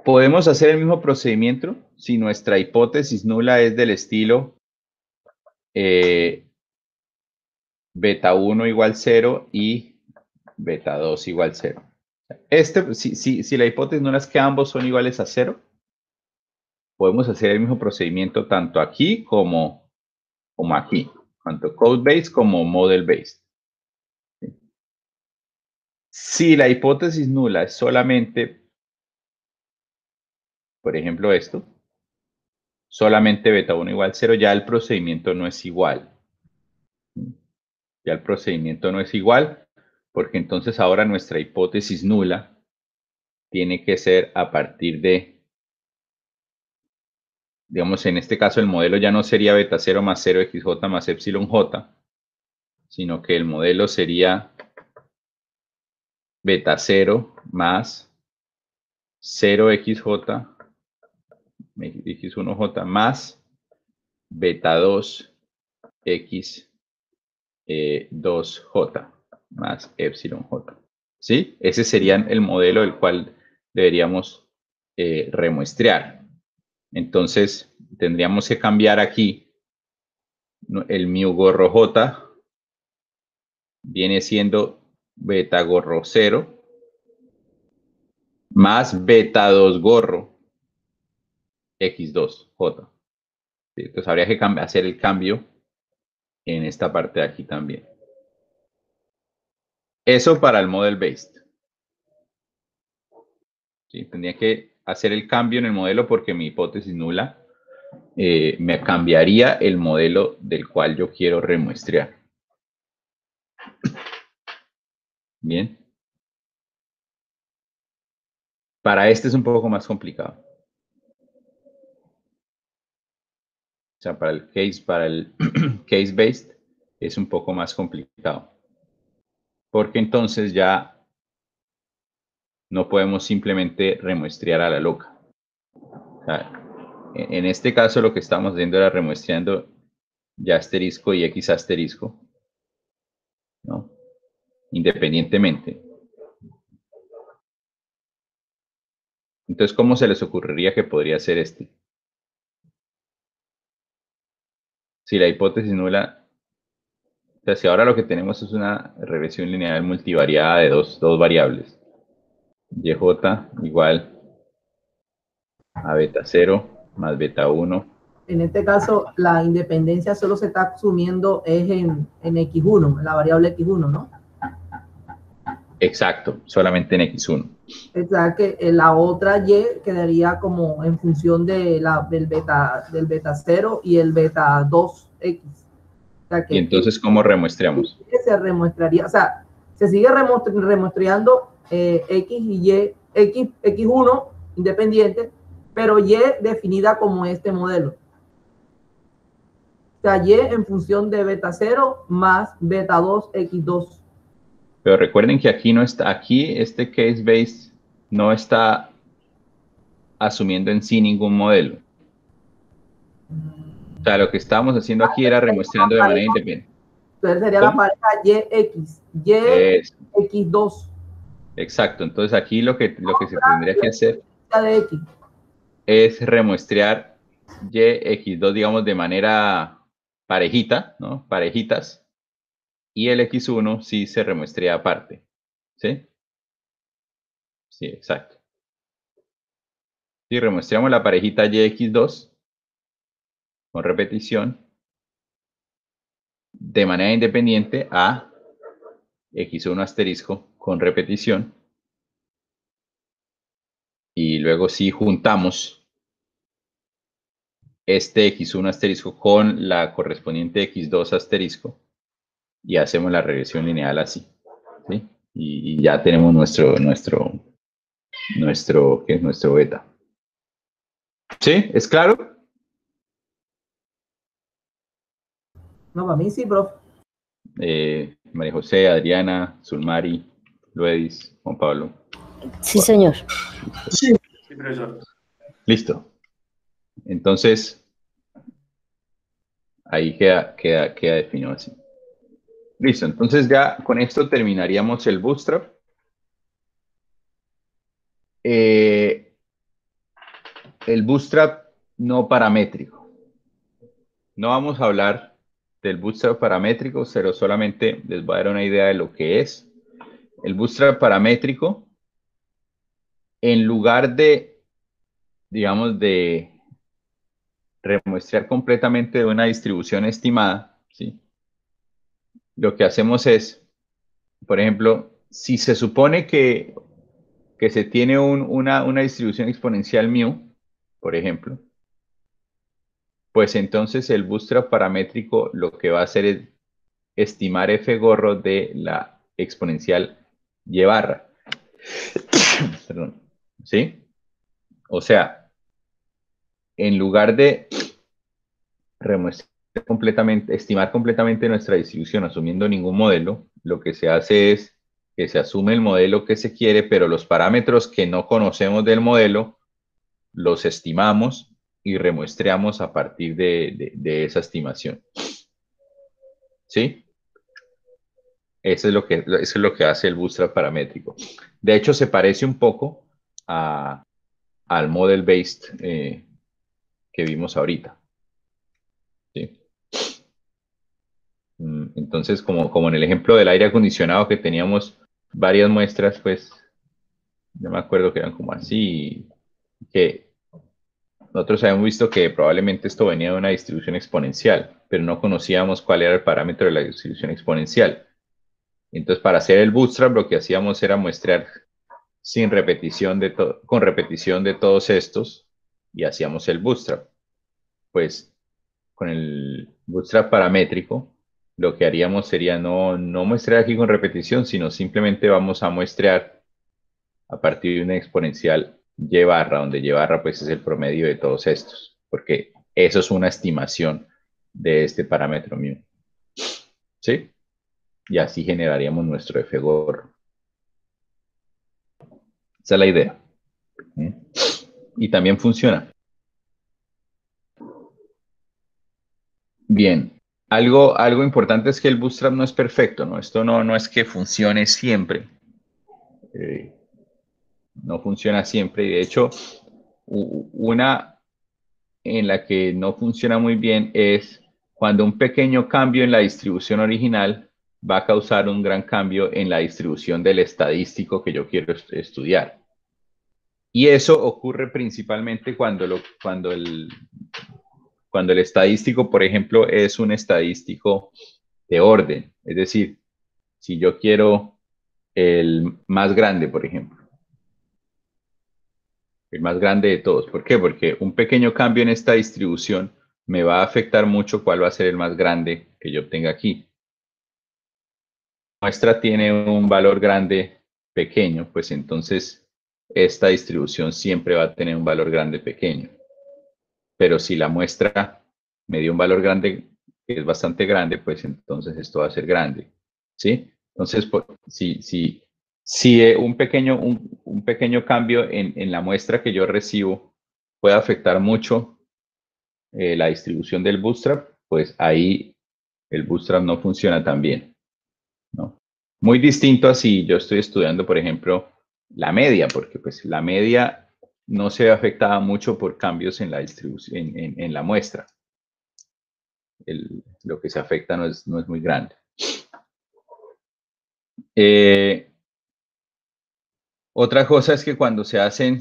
Podemos hacer el mismo procedimiento si nuestra hipótesis nula es del estilo beta 1 igual 0 y beta 2 igual 0. Si la hipótesis nula es que ambos son iguales a 0, podemos hacer el mismo procedimiento tanto aquí como aquí, tanto code-based como model-based. Si la hipótesis nula es solamente, por ejemplo, esto, solamente beta 1 igual 0, ya el procedimiento no es igual. Ya el procedimiento no es igual, porque entonces ahora nuestra hipótesis nula tiene que ser a partir de, digamos, en este caso el modelo ya no sería beta 0 más 0 xj más epsilon j, sino que el modelo sería beta 0 más 0 xj x1j más beta 2 x 2j más epsilon j. ¿Sí? Ese sería el modelo del cual deberíamos remuestrear. Entonces, tendríamos que cambiar aquí el mu gorro j viene siendo beta gorro 0 más beta 2 gorro x2j. ¿Sí? Entonces, habría que hacer el cambio en esta parte de aquí también. Eso para el model based. ¿Sí? Tendría que hacer el cambio en el modelo porque mi hipótesis nula me cambiaría el modelo del cual yo quiero remuestrear. Bien. Para este es un poco más complicado. O sea, para el case based es un poco más complicado. Porque entonces ya no podemos simplemente remuestrear a la loca. O sea, en este caso lo que estamos haciendo era remuestreando y asterisco y x asterisco, ¿no? Independientemente. Entonces, ¿cómo se les ocurriría que podría ser este? Si la hipótesis nula, o sea, si ahora lo que tenemos es una regresión lineal multivariada de dos variables, yj igual a beta 0 más beta 1. En este caso, la independencia solo se está asumiendo es en x1, en la variable x1, ¿no? Exacto, solamente en X1. O sea que la otra Y quedaría como en función de del beta 0 y el beta 2X. O sea que Y entonces, ¿cómo remuestreamos? se remuestraría, o sea, se sigue remuestreando X y Y, X1 independiente, pero Y definida como este modelo. O sea, Y en función de beta 0 más beta 2, X2. Pero recuerden que aquí no está, aquí este case base no está asumiendo en sí ningún modelo. O sea, lo que estábamos haciendo aquí era remuestrando de manera independiente. Entonces sería ¿Cómo? la pareja YX, YX2. Exacto, entonces aquí lo que se tendría que hacer De X. es remuestrear YX2, digamos, de manera parejita, ¿no? Parejitas, y el X1 sí se remuestrea aparte, ¿sí? Sí, exacto. Si remuestramos la parejita YX2 con repetición de manera independiente a X1 asterisco con repetición, y luego si juntamos este X1 asterisco con la correspondiente X2 asterisco y hacemos la regresión lineal así, ¿sí? Y ya tenemos ¿qué es? Nuestro beta. ¿Sí? ¿Es claro? No, para mí sí, profe. María José, Adriana, Zulmari, Luedis, Juan Pablo. Sí, señor. Sí, profesor. Listo. Entonces, ahí queda definido así. Listo, entonces ya con esto terminaríamos el Bootstrap. El Bootstrap no paramétrico. No vamos a hablar del Bootstrap paramétrico, pero solamente les voy a dar una idea de lo que es. El Bootstrap paramétrico, en lugar de, digamos, de remuestrear completamente de una distribución estimada, ¿sí? Lo que hacemos es, por ejemplo, si se supone que se tiene una distribución exponencial mu, por ejemplo, pues entonces el bootstrap paramétrico lo que va a hacer es estimar f gorro de la exponencial y barra. Perdón. ¿Sí? O sea, en lugar de estimar completamente nuestra distribución asumiendo ningún modelo, lo que se hace es que se asume el modelo que se quiere, pero los parámetros que no conocemos del modelo los estimamos y remuestreamos a partir de esa estimación. ¿Sí? Eso es lo que hace el bootstrap paramétrico. De hecho, se parece un poco al model-based que vimos ahorita. ¿Sí? Entonces, como en el ejemplo del aire acondicionado que teníamos varias muestras, pues, yo me acuerdo que eran como así, que nosotros habíamos visto que probablemente esto venía de una distribución exponencial, pero no conocíamos cuál era el parámetro de la distribución exponencial. Entonces, para hacer el bootstrap, lo que hacíamos era muestrear con repetición de todos estos y hacíamos el bootstrap. Pues con el bootstrap paramétrico, lo que haríamos sería no muestrear aquí con repetición, sino simplemente vamos a muestrear a partir de una exponencial y barra, donde y barra pues es el promedio de todos estos, porque eso es una estimación de este parámetro mu. ¿Sí? Y así generaríamos nuestro F gorro. Esa es la idea. Y también funciona. Bien. Algo importante es que el bootstrap no es perfecto, ¿no? Esto no es que funcione siempre. No funciona siempre. Y de hecho, una en la que no funciona muy bien es cuando un pequeño cambio en la distribución original va a causar un gran cambio en la distribución del estadístico que yo quiero estudiar. Y eso ocurre principalmente cuando el estadístico, por ejemplo, es un estadístico de orden. Es decir, si yo quiero el más grande, por ejemplo. El más grande de todos. ¿Por qué? Porque un pequeño cambio en esta distribución me va a afectar mucho cuál va a ser el más grande que yo obtenga aquí. La muestra tiene un valor grande pequeño, pues entonces esta distribución siempre va a tener un valor grande pequeño. Pero si la muestra me dio un valor grande, que es bastante grande, pues entonces esto va a ser grande. ¿Sí? Entonces, si un pequeño cambio en la muestra que yo recibo puede afectar mucho la distribución del bootstrap, pues ahí el bootstrap no funciona tan bien, ¿no? Muy distinto a si yo estoy estudiando, por ejemplo, la media, porque pues la media no se ve afectada mucho por cambios en la distribución, en la muestra. Lo que se afecta no es muy grande. Otra cosa es que cuando se hace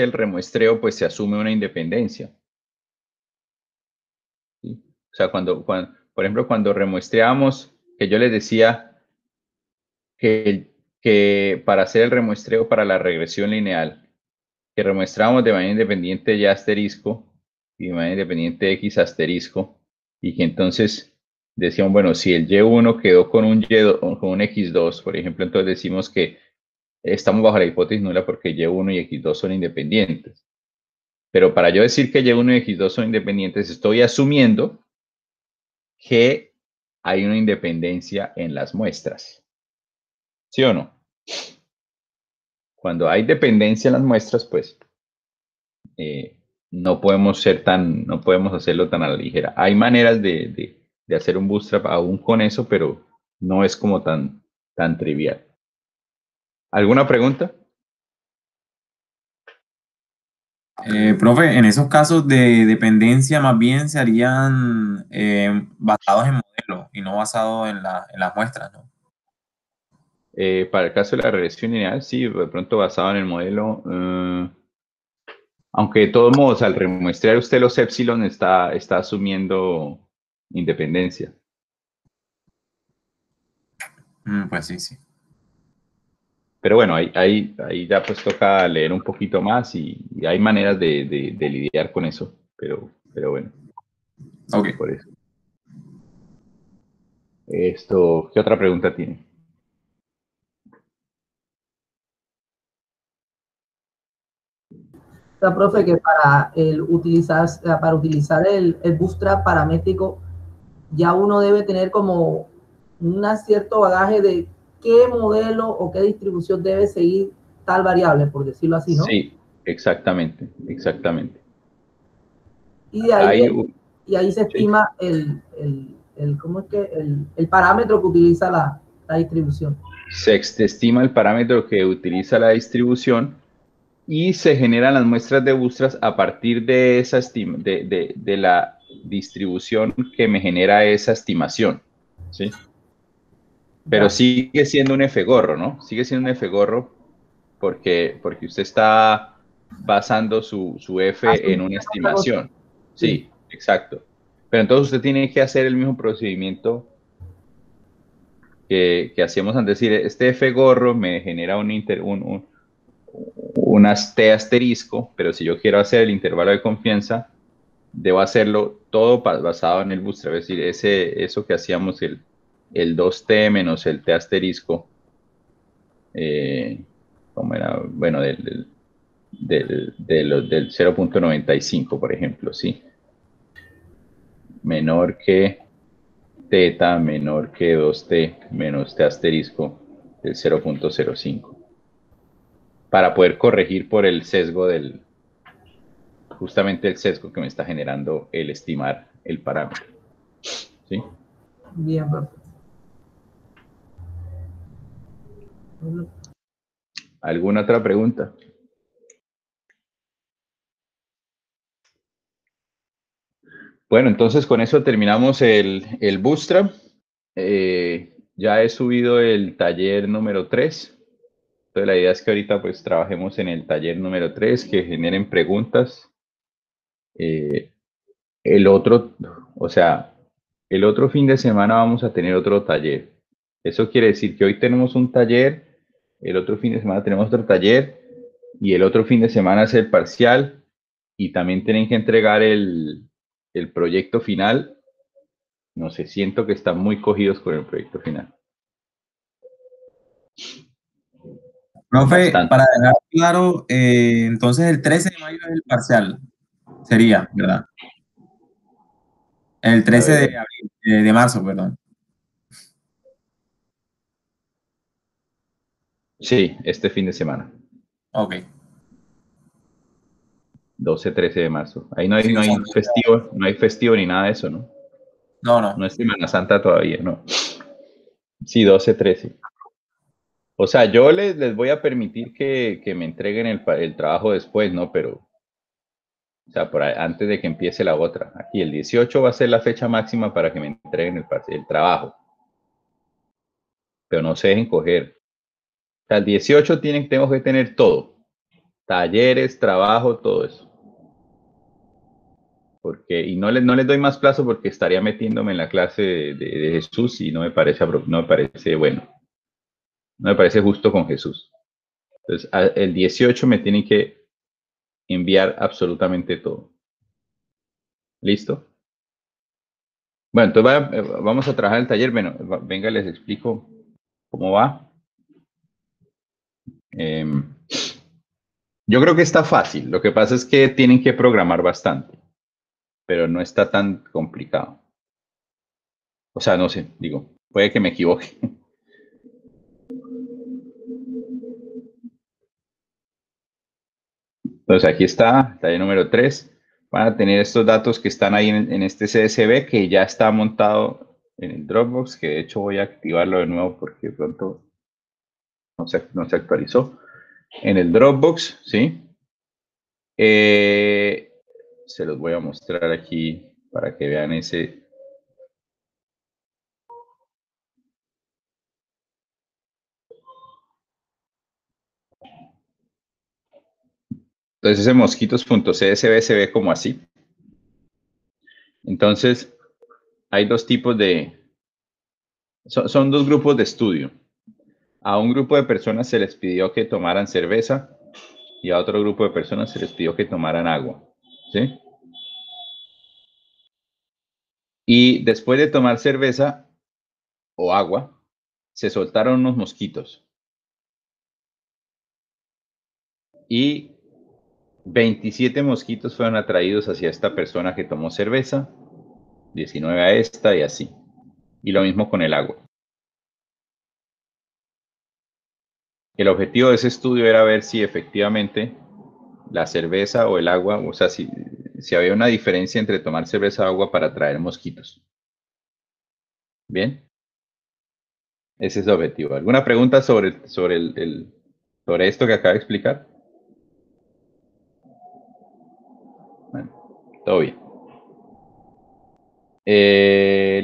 el remuestreo, pues se asume una independencia. ¿Sí? O sea, por ejemplo, cuando remuestreamos, que yo les decía que para hacer el remuestreo para la regresión lineal, que remuestramos de manera independiente y asterisco, y de manera independiente X asterisco, y que entonces decíamos, bueno, si el Y1 quedó con un X2, por ejemplo, entonces decimos que estamos bajo la hipótesis nula porque Y1 y X2 son independientes. Pero para yo decir que Y1 y X2 son independientes, estoy asumiendo que hay una independencia en las muestras. ¿Sí o no? Cuando hay dependencia en las muestras, pues no podemos hacerlo tan a la ligera. Hay maneras de hacer un bootstrap aún con eso, pero no es como tan trivial. ¿Alguna pregunta? Profe, en esos casos de dependencia más bien se harían basados en modelos y no basados en las muestras, ¿no? Para el caso de la regresión lineal, sí, de pronto basado en el modelo. Aunque de todos modos, al remuestrear usted los epsilon, está asumiendo independencia. Pues sí, sí. Pero bueno, ahí ya pues toca leer un poquito más y hay maneras de lidiar con eso. Pero bueno, Ok. por eso. ¿Qué otra pregunta tiene? O sea, profe, que para utilizar el bootstrap paramétrico, ya uno debe tener como un cierto bagaje de qué modelo o qué distribución debe seguir tal variable, por decirlo así, ¿no? Sí, exactamente. Y de ahí se Sí. estima ¿cómo es que? El parámetro que utiliza la distribución. Se estima el parámetro que utiliza la distribución y se generan las muestras de bootstrap a partir de esa de la distribución que me genera esa estimación, ¿sí? Pero Ya. sigue siendo un F-gorro, ¿no? Sigue siendo un F-gorro porque usted está basando su F en una estimación. Sí, exacto. Pero entonces usted tiene que hacer el mismo procedimiento que hacíamos antes. Es decir, este F-gorro me genera unas T asterisco, pero si yo quiero hacer el intervalo de confianza, debo hacerlo todo basado en el bootstrap, es decir, eso que hacíamos el 2T menos el T asterisco, ¿cómo era? Bueno, del 0.95, por ejemplo, ¿sí? Menor que teta, menor que 2T menos T asterisco del 0.05. Para poder corregir por el sesgo justamente el sesgo que me está generando el estimar el parámetro. ¿Sí? Bien, perfecto. ¿Alguna otra pregunta? Bueno, entonces con eso terminamos el Bootstrap. Ya he subido el taller número 3. Entonces la idea es que ahorita pues trabajemos en el taller número 3, que generen preguntas. El otro fin de semana vamos a tener otro taller. Eso quiere decir que hoy tenemos un taller, el otro fin de semana tenemos otro taller y el otro fin de semana es el parcial y también tienen que entregar el proyecto final. No sé, siento que están muy cogidos con el proyecto final. Profe, Bastante. para dejar claro, entonces el 13 de mayo es el parcial, sería, ¿verdad? El A 13 ver, de abril, de marzo, perdón. sí, este fin de semana, Ok. 12, 13 de marzo. Ahí no hay, Sí, no o sea, hay festivo, no hay festivo ni nada de eso, ¿no? no, no. No es Semana Santa todavía, ¿no? Sí, 12, 13. O sea, yo les voy a permitir que me entreguen el trabajo después, ¿no? Pero, o sea, antes de que empiece la otra. Aquí el 18 va a ser la fecha máxima para que me entreguen el trabajo. Pero no se dejen coger. O sea, el 18 tengo que tener todo. Talleres, trabajo, todo eso. Y no les doy más plazo porque estaría metiéndome en la clase de Jesús y no me parece bueno. No me parece justo con Jesús. Entonces, el 18 me tienen que enviar absolutamente todo. ¿Listo? Bueno, entonces vamos a trabajar el taller. Bueno, venga, les explico cómo va. Yo creo que está fácil. Lo que pasa es que tienen que programar bastante, pero no está tan complicado. O sea, no sé, digo, puede que me equivoque. Entonces aquí está, taller número 3. Van a tener estos datos que están ahí en este CSV que ya está montado en el Dropbox, que de hecho voy a activarlo de nuevo porque de pronto no se actualizó. En el Dropbox, ¿sí? Se los voy a mostrar aquí para que vean ese. Entonces ese mosquitos.csv se ve como así. Entonces hay dos tipos son dos grupos de estudio. A un grupo de personas se les pidió que tomaran cerveza y a otro grupo de personas se les pidió que tomaran agua. ¿Sí? Y después de tomar cerveza o agua, se soltaron unos mosquitos. Y 27 mosquitos fueron atraídos hacia esta persona que tomó cerveza, 19 a esta y así. Y lo mismo con el agua. El objetivo de ese estudio era ver si efectivamente la cerveza o el agua, o sea, si había una diferencia entre tomar cerveza o agua para atraer mosquitos. Bien, ese es el objetivo. ¿Alguna pregunta sobre esto que acabo de explicar? Bueno, todo bien.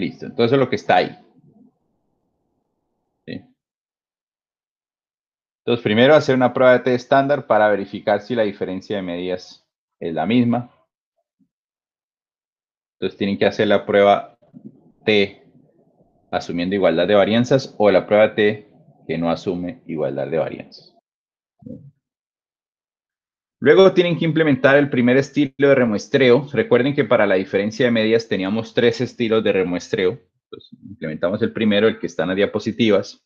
Listo, entonces lo que está ahí. ¿Sí? Entonces, primero hacer una prueba de T estándar para verificar si la diferencia de medidas es la misma. Entonces, tienen que hacer la prueba T asumiendo igualdad de varianzas o la prueba T que no asume igualdad de varianzas. Luego tienen que implementar el primer estilo de remuestreo. Recuerden que para la diferencia de medidas teníamos 3 estilos de remuestreo. Entonces, implementamos el primero, el que está en las diapositivas,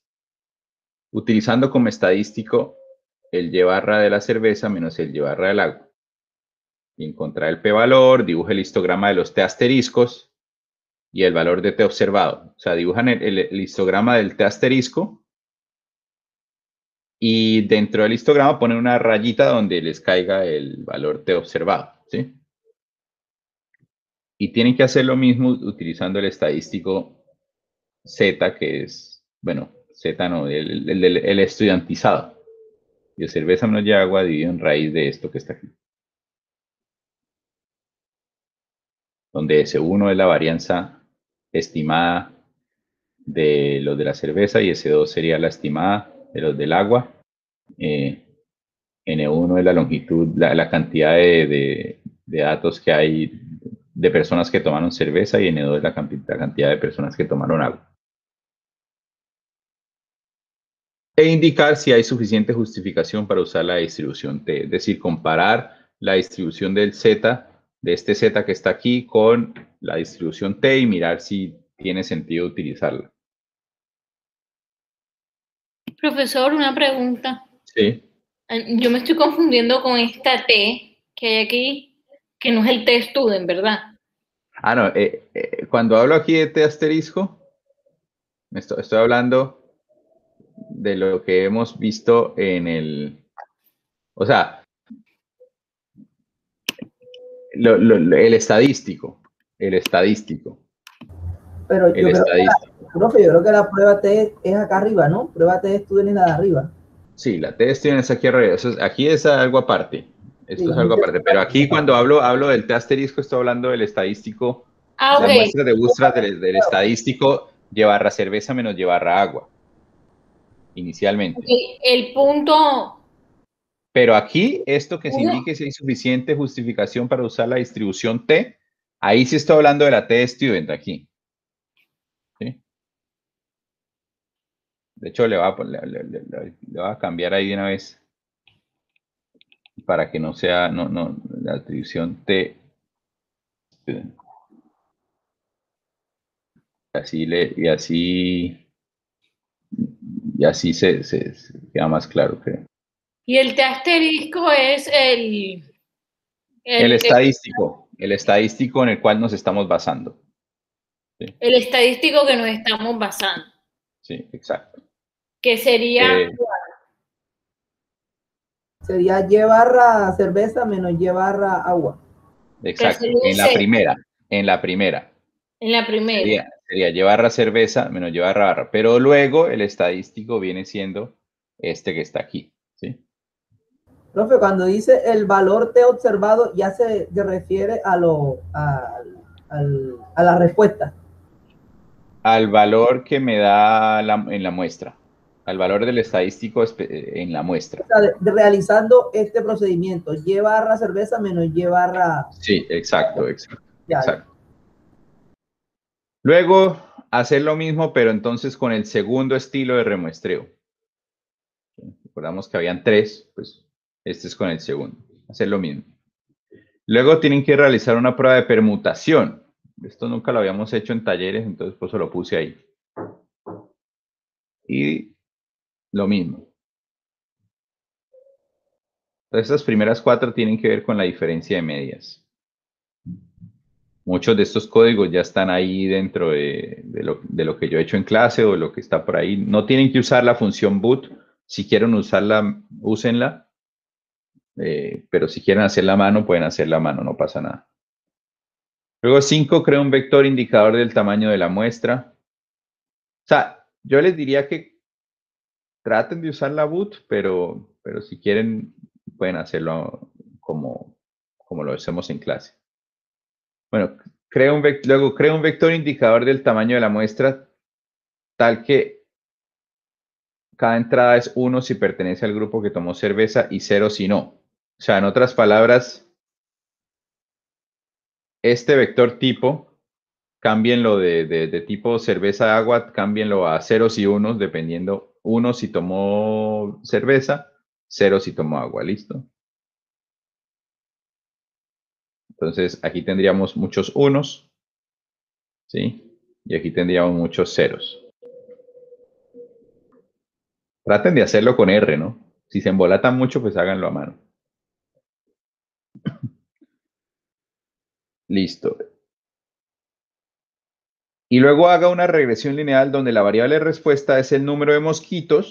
utilizando como estadístico el Y barra de la cerveza menos el Y barra del agua. Y encontrar el p-valor, dibuje el histograma de los t asteriscos y el valor de t observado. O sea, dibujan el histograma del t asterisco y dentro del histograma ponen una rayita donde les caiga el valor t observado, ¿sí? Y tienen que hacer lo mismo utilizando el estadístico Z, que es, bueno, Z no, el estudiantizado. De cerveza menos de agua dividido en raíz de esto que está aquí. Donde S1 es la varianza estimada de los de la cerveza y S2 sería la estimada de los del agua. N1 es la longitud, la cantidad de datos que hay de personas que tomaron cerveza y N2 es la cantidad de personas que tomaron agua. E indicar si hay suficiente justificación para usar la distribución T, es decir, comparar la distribución del Z, de este Z que está aquí, con la distribución T y mirar si tiene sentido utilizarla. Profesor, una pregunta. Sí. Yo me estoy confundiendo con esta T que hay aquí, que no es el T student, ¿verdad? Ah, no, cuando hablo aquí de T asterisco, estoy hablando de lo que hemos visto en el, o sea, el estadístico, Pero el estadístico. profe, yo creo que la prueba T es acá arriba, ¿no? Prueba T student es la de arriba. Sí, la T student es aquí arriba, aquí es algo aparte, esto Sí, es algo aparte, pero aquí cuando hablo del T asterisco estoy hablando del estadístico, Ah, las ok. muestras de Bootstrap del estadístico, llevarra cerveza menos llevarra agua, inicialmente. Ok, el punto, Pero aquí, esto que se indique si hay suficiente justificación para usar la distribución T, ahí sí estoy hablando de la T student aquí. ¿Sí? De hecho, le voy a cambiar ahí de una vez para que no sea la atribución T student. Y así se queda más claro, creo. y el T asterisco es El estadístico en el cual nos estamos basando. ¿Sí? el estadístico que nos estamos basando, Sí, exacto. que sería sería Y barra cerveza menos Y barra agua. Exacto. sería En la C. primera. En la primera. Sería llevarra cerveza menos llevarra barra. Pero luego el estadístico viene siendo este que está aquí. ¿Sí? Profe, cuando dice el valor T observado, ya se refiere a la respuesta. Al valor que me da en la muestra. Al valor del estadístico en la muestra. O sea, realizando este procedimiento, Y barra cerveza menos Y barra... Sí, exacto. Ya. Exacto. Luego, hacer lo mismo, pero entonces con el segundo estilo de remuestreo. Recordamos que habían 3, pues este es con el segundo. Hacer lo mismo. Luego tienen que realizar una prueba de permutación. Esto nunca lo habíamos hecho en talleres, entonces por eso lo puse ahí. Y lo mismo. Entonces, estas primeras 4 tienen que ver con la diferencia de medias. Muchos de estos códigos ya están ahí dentro de lo que yo he hecho en clase o lo que está por ahí. No tienen que usar la función boot. Si quieren usarla, úsenla. Pero si quieren hacer la mano, pueden hacer la mano, no pasa nada. Luego 5, crea un vector indicador del tamaño de la muestra. O sea, yo les diría que traten de usar la boot, pero si quieren, pueden hacerlo como lo hacemos en clase. Bueno, luego crea un vector indicador del tamaño de la muestra tal que cada entrada es 1 si pertenece al grupo que tomó cerveza y 0 si no. O sea, en otras palabras, este vector tipo, cámbienlo de tipo cerveza agua, cámbienlo a ceros y unos, dependiendo 1 si tomó cerveza, 0 si tomó agua, ¿listo? Entonces, aquí tendríamos muchos unos, ¿sí? Y aquí tendríamos muchos ceros. Traten de hacerlo con R, ¿no? Si se embolatan mucho, pues háganlo a mano. Listo. Y luego haga una regresión lineal donde la variable respuesta es el número de mosquitos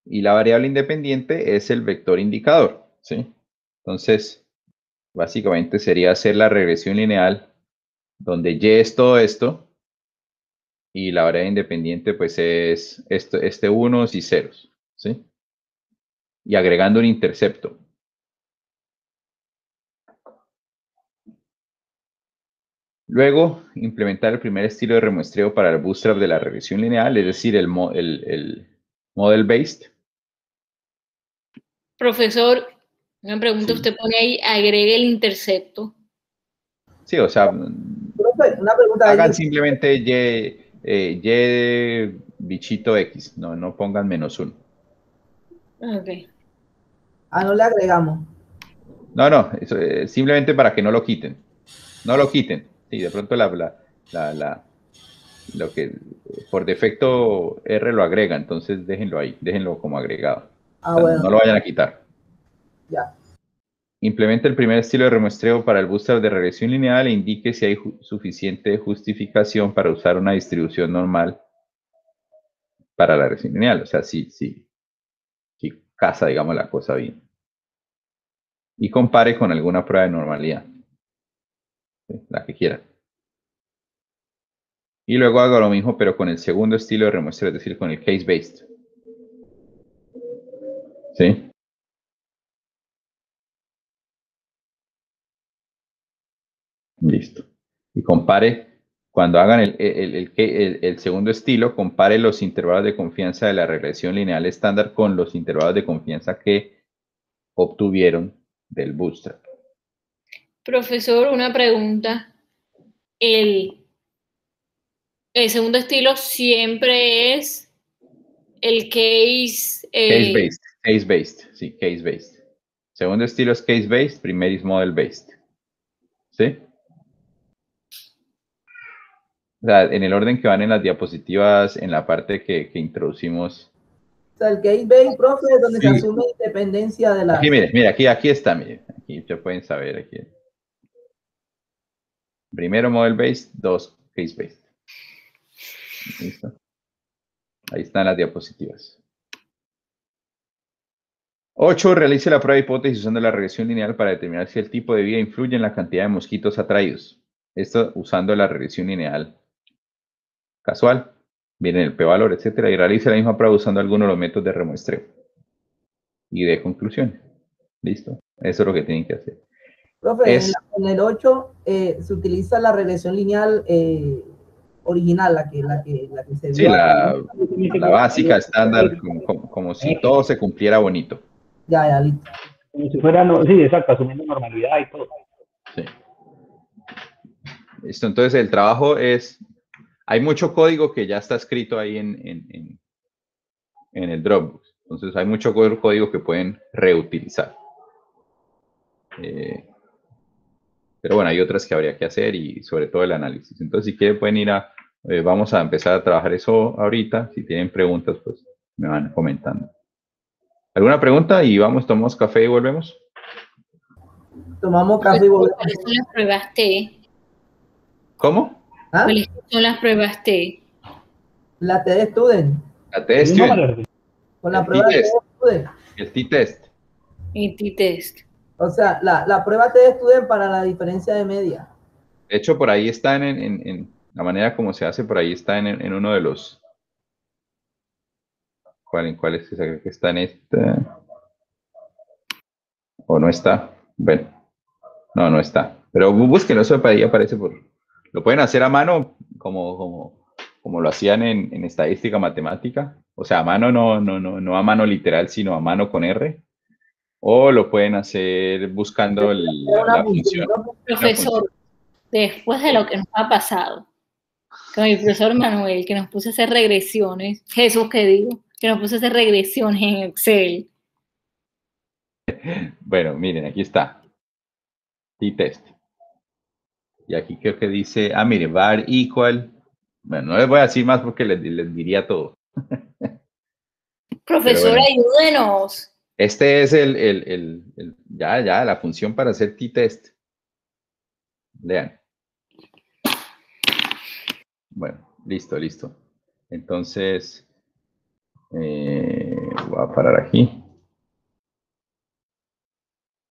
y la variable independiente es el vector indicador, ¿sí? Entonces, básicamente sería hacer la regresión lineal donde Y es todo esto y la variable independiente pues es este unos y ceros, ¿sí? Y agregando un intercepto. Luego, implementar el primer estilo de remuestreo para el bootstrap de la regresión lineal, es decir, el model based. Profesor, una pregunta, Sí. usted pone ahí, agregue el intercepto. Sí, o sea, Profe, una pregunta. hagan simplemente Y bichito X, no pongan -1. Ok. Ah, no le agregamos. No, no, eso, simplemente para que no lo quiten. No lo quiten. Sí, de pronto lo que por defecto R lo agrega, entonces déjenlo ahí, déjenlo como agregado. Ah, O sea, bueno, no lo vayan a quitar. ya. Implemente el primer estilo de remuestreo para el booster de regresión lineal e indique si hay suficiente justificación para usar una distribución normal para la regresión lineal. O sea, si casa, digamos, la cosa bien. Y compare con alguna prueba de normalidad. ¿Sí? La que quiera. Y luego haga lo mismo, pero con el segundo estilo de remuestreo, es decir, con el case-based. ¿Sí? Listo. Y compare, cuando hagan el segundo estilo, compare los intervalos de confianza de la regresión lineal estándar con los intervalos de confianza que obtuvieron del bootstrap. Profesor, una pregunta. El segundo estilo siempre es el case. Case-based, case-based, sí, case-based. Segundo estilo es case-based, primer es model-based. ¿Sí? O sea, en el orden que van en las diapositivas, en la parte que introducimos. O sea, el case base, profe, es donde se Sí. asume independencia de la... Aquí, mire, aquí está, mire. Aquí ya pueden saber. Aquí. Primero model-based, dos case-based. ¿Listo? Ahí están las diapositivas. 8. Realice la prueba de hipótesis usando la regresión lineal para determinar si el tipo de vida influye en la cantidad de mosquitos atraídos. Esto usando la regresión lineal casual. Miren el p-valor, etcétera. Y realice la misma prueba usando algunos de los métodos de remuestreo. Y de conclusiones. Listo. Eso es lo que tienen que hacer. Profe, en el 8 se utiliza la regresión lineal original, la que se vio. Sí, la básica, estándar, como si todo se cumpliera bonito. Ya, listo. Como si fuera, no, sí, exacto, asumiendo normalidad y todo. Sí. Listo, entonces el trabajo es, hay mucho código que ya está escrito ahí en el Dropbox. Entonces hay mucho código que pueden reutilizar. Pero bueno, hay otras que habría que hacer y sobre todo el análisis. Entonces si quieren pueden ir vamos a empezar a trabajar eso ahorita. Si tienen preguntas, pues me van comentando. ¿Alguna pregunta? Y vamos, tomamos café y volvemos. Tomamos café y volvemos. ¿Cuáles son las pruebas T? ¿Cómo? ¿Ah? ¿Cuáles son las pruebas T? La TD Student. La T-Student. Con la prueba TD Student. El T-Test. Y T-Test. O sea, la prueba TD Student para la diferencia de media. De hecho, por ahí está en la manera como se hace, por ahí está en uno de los... ¿Cuál es esa que está en esta? ¿O no está? Bueno, no está. Pero búsquenlo, eso para ahí aparece por... Lo pueden hacer a mano como lo hacían en estadística matemática. O sea, a mano no a mano literal, sino a mano con R. O lo pueden hacer buscando la función. Profesor, después de lo que nos ha pasado con el profesor Manuel, que nos puso a hacer regresiones, Jesús que digo, que nos puso a hacer regresiones en Excel. Bueno, miren, aquí está. T-Test. Y aquí creo que dice, mire, var equal. Bueno, no les voy a decir más porque les diría todo. Profesor, bueno, ayúdenos. Este es ya, la función para hacer T-Test. Lean. Bueno, listo. Entonces, voy a parar aquí.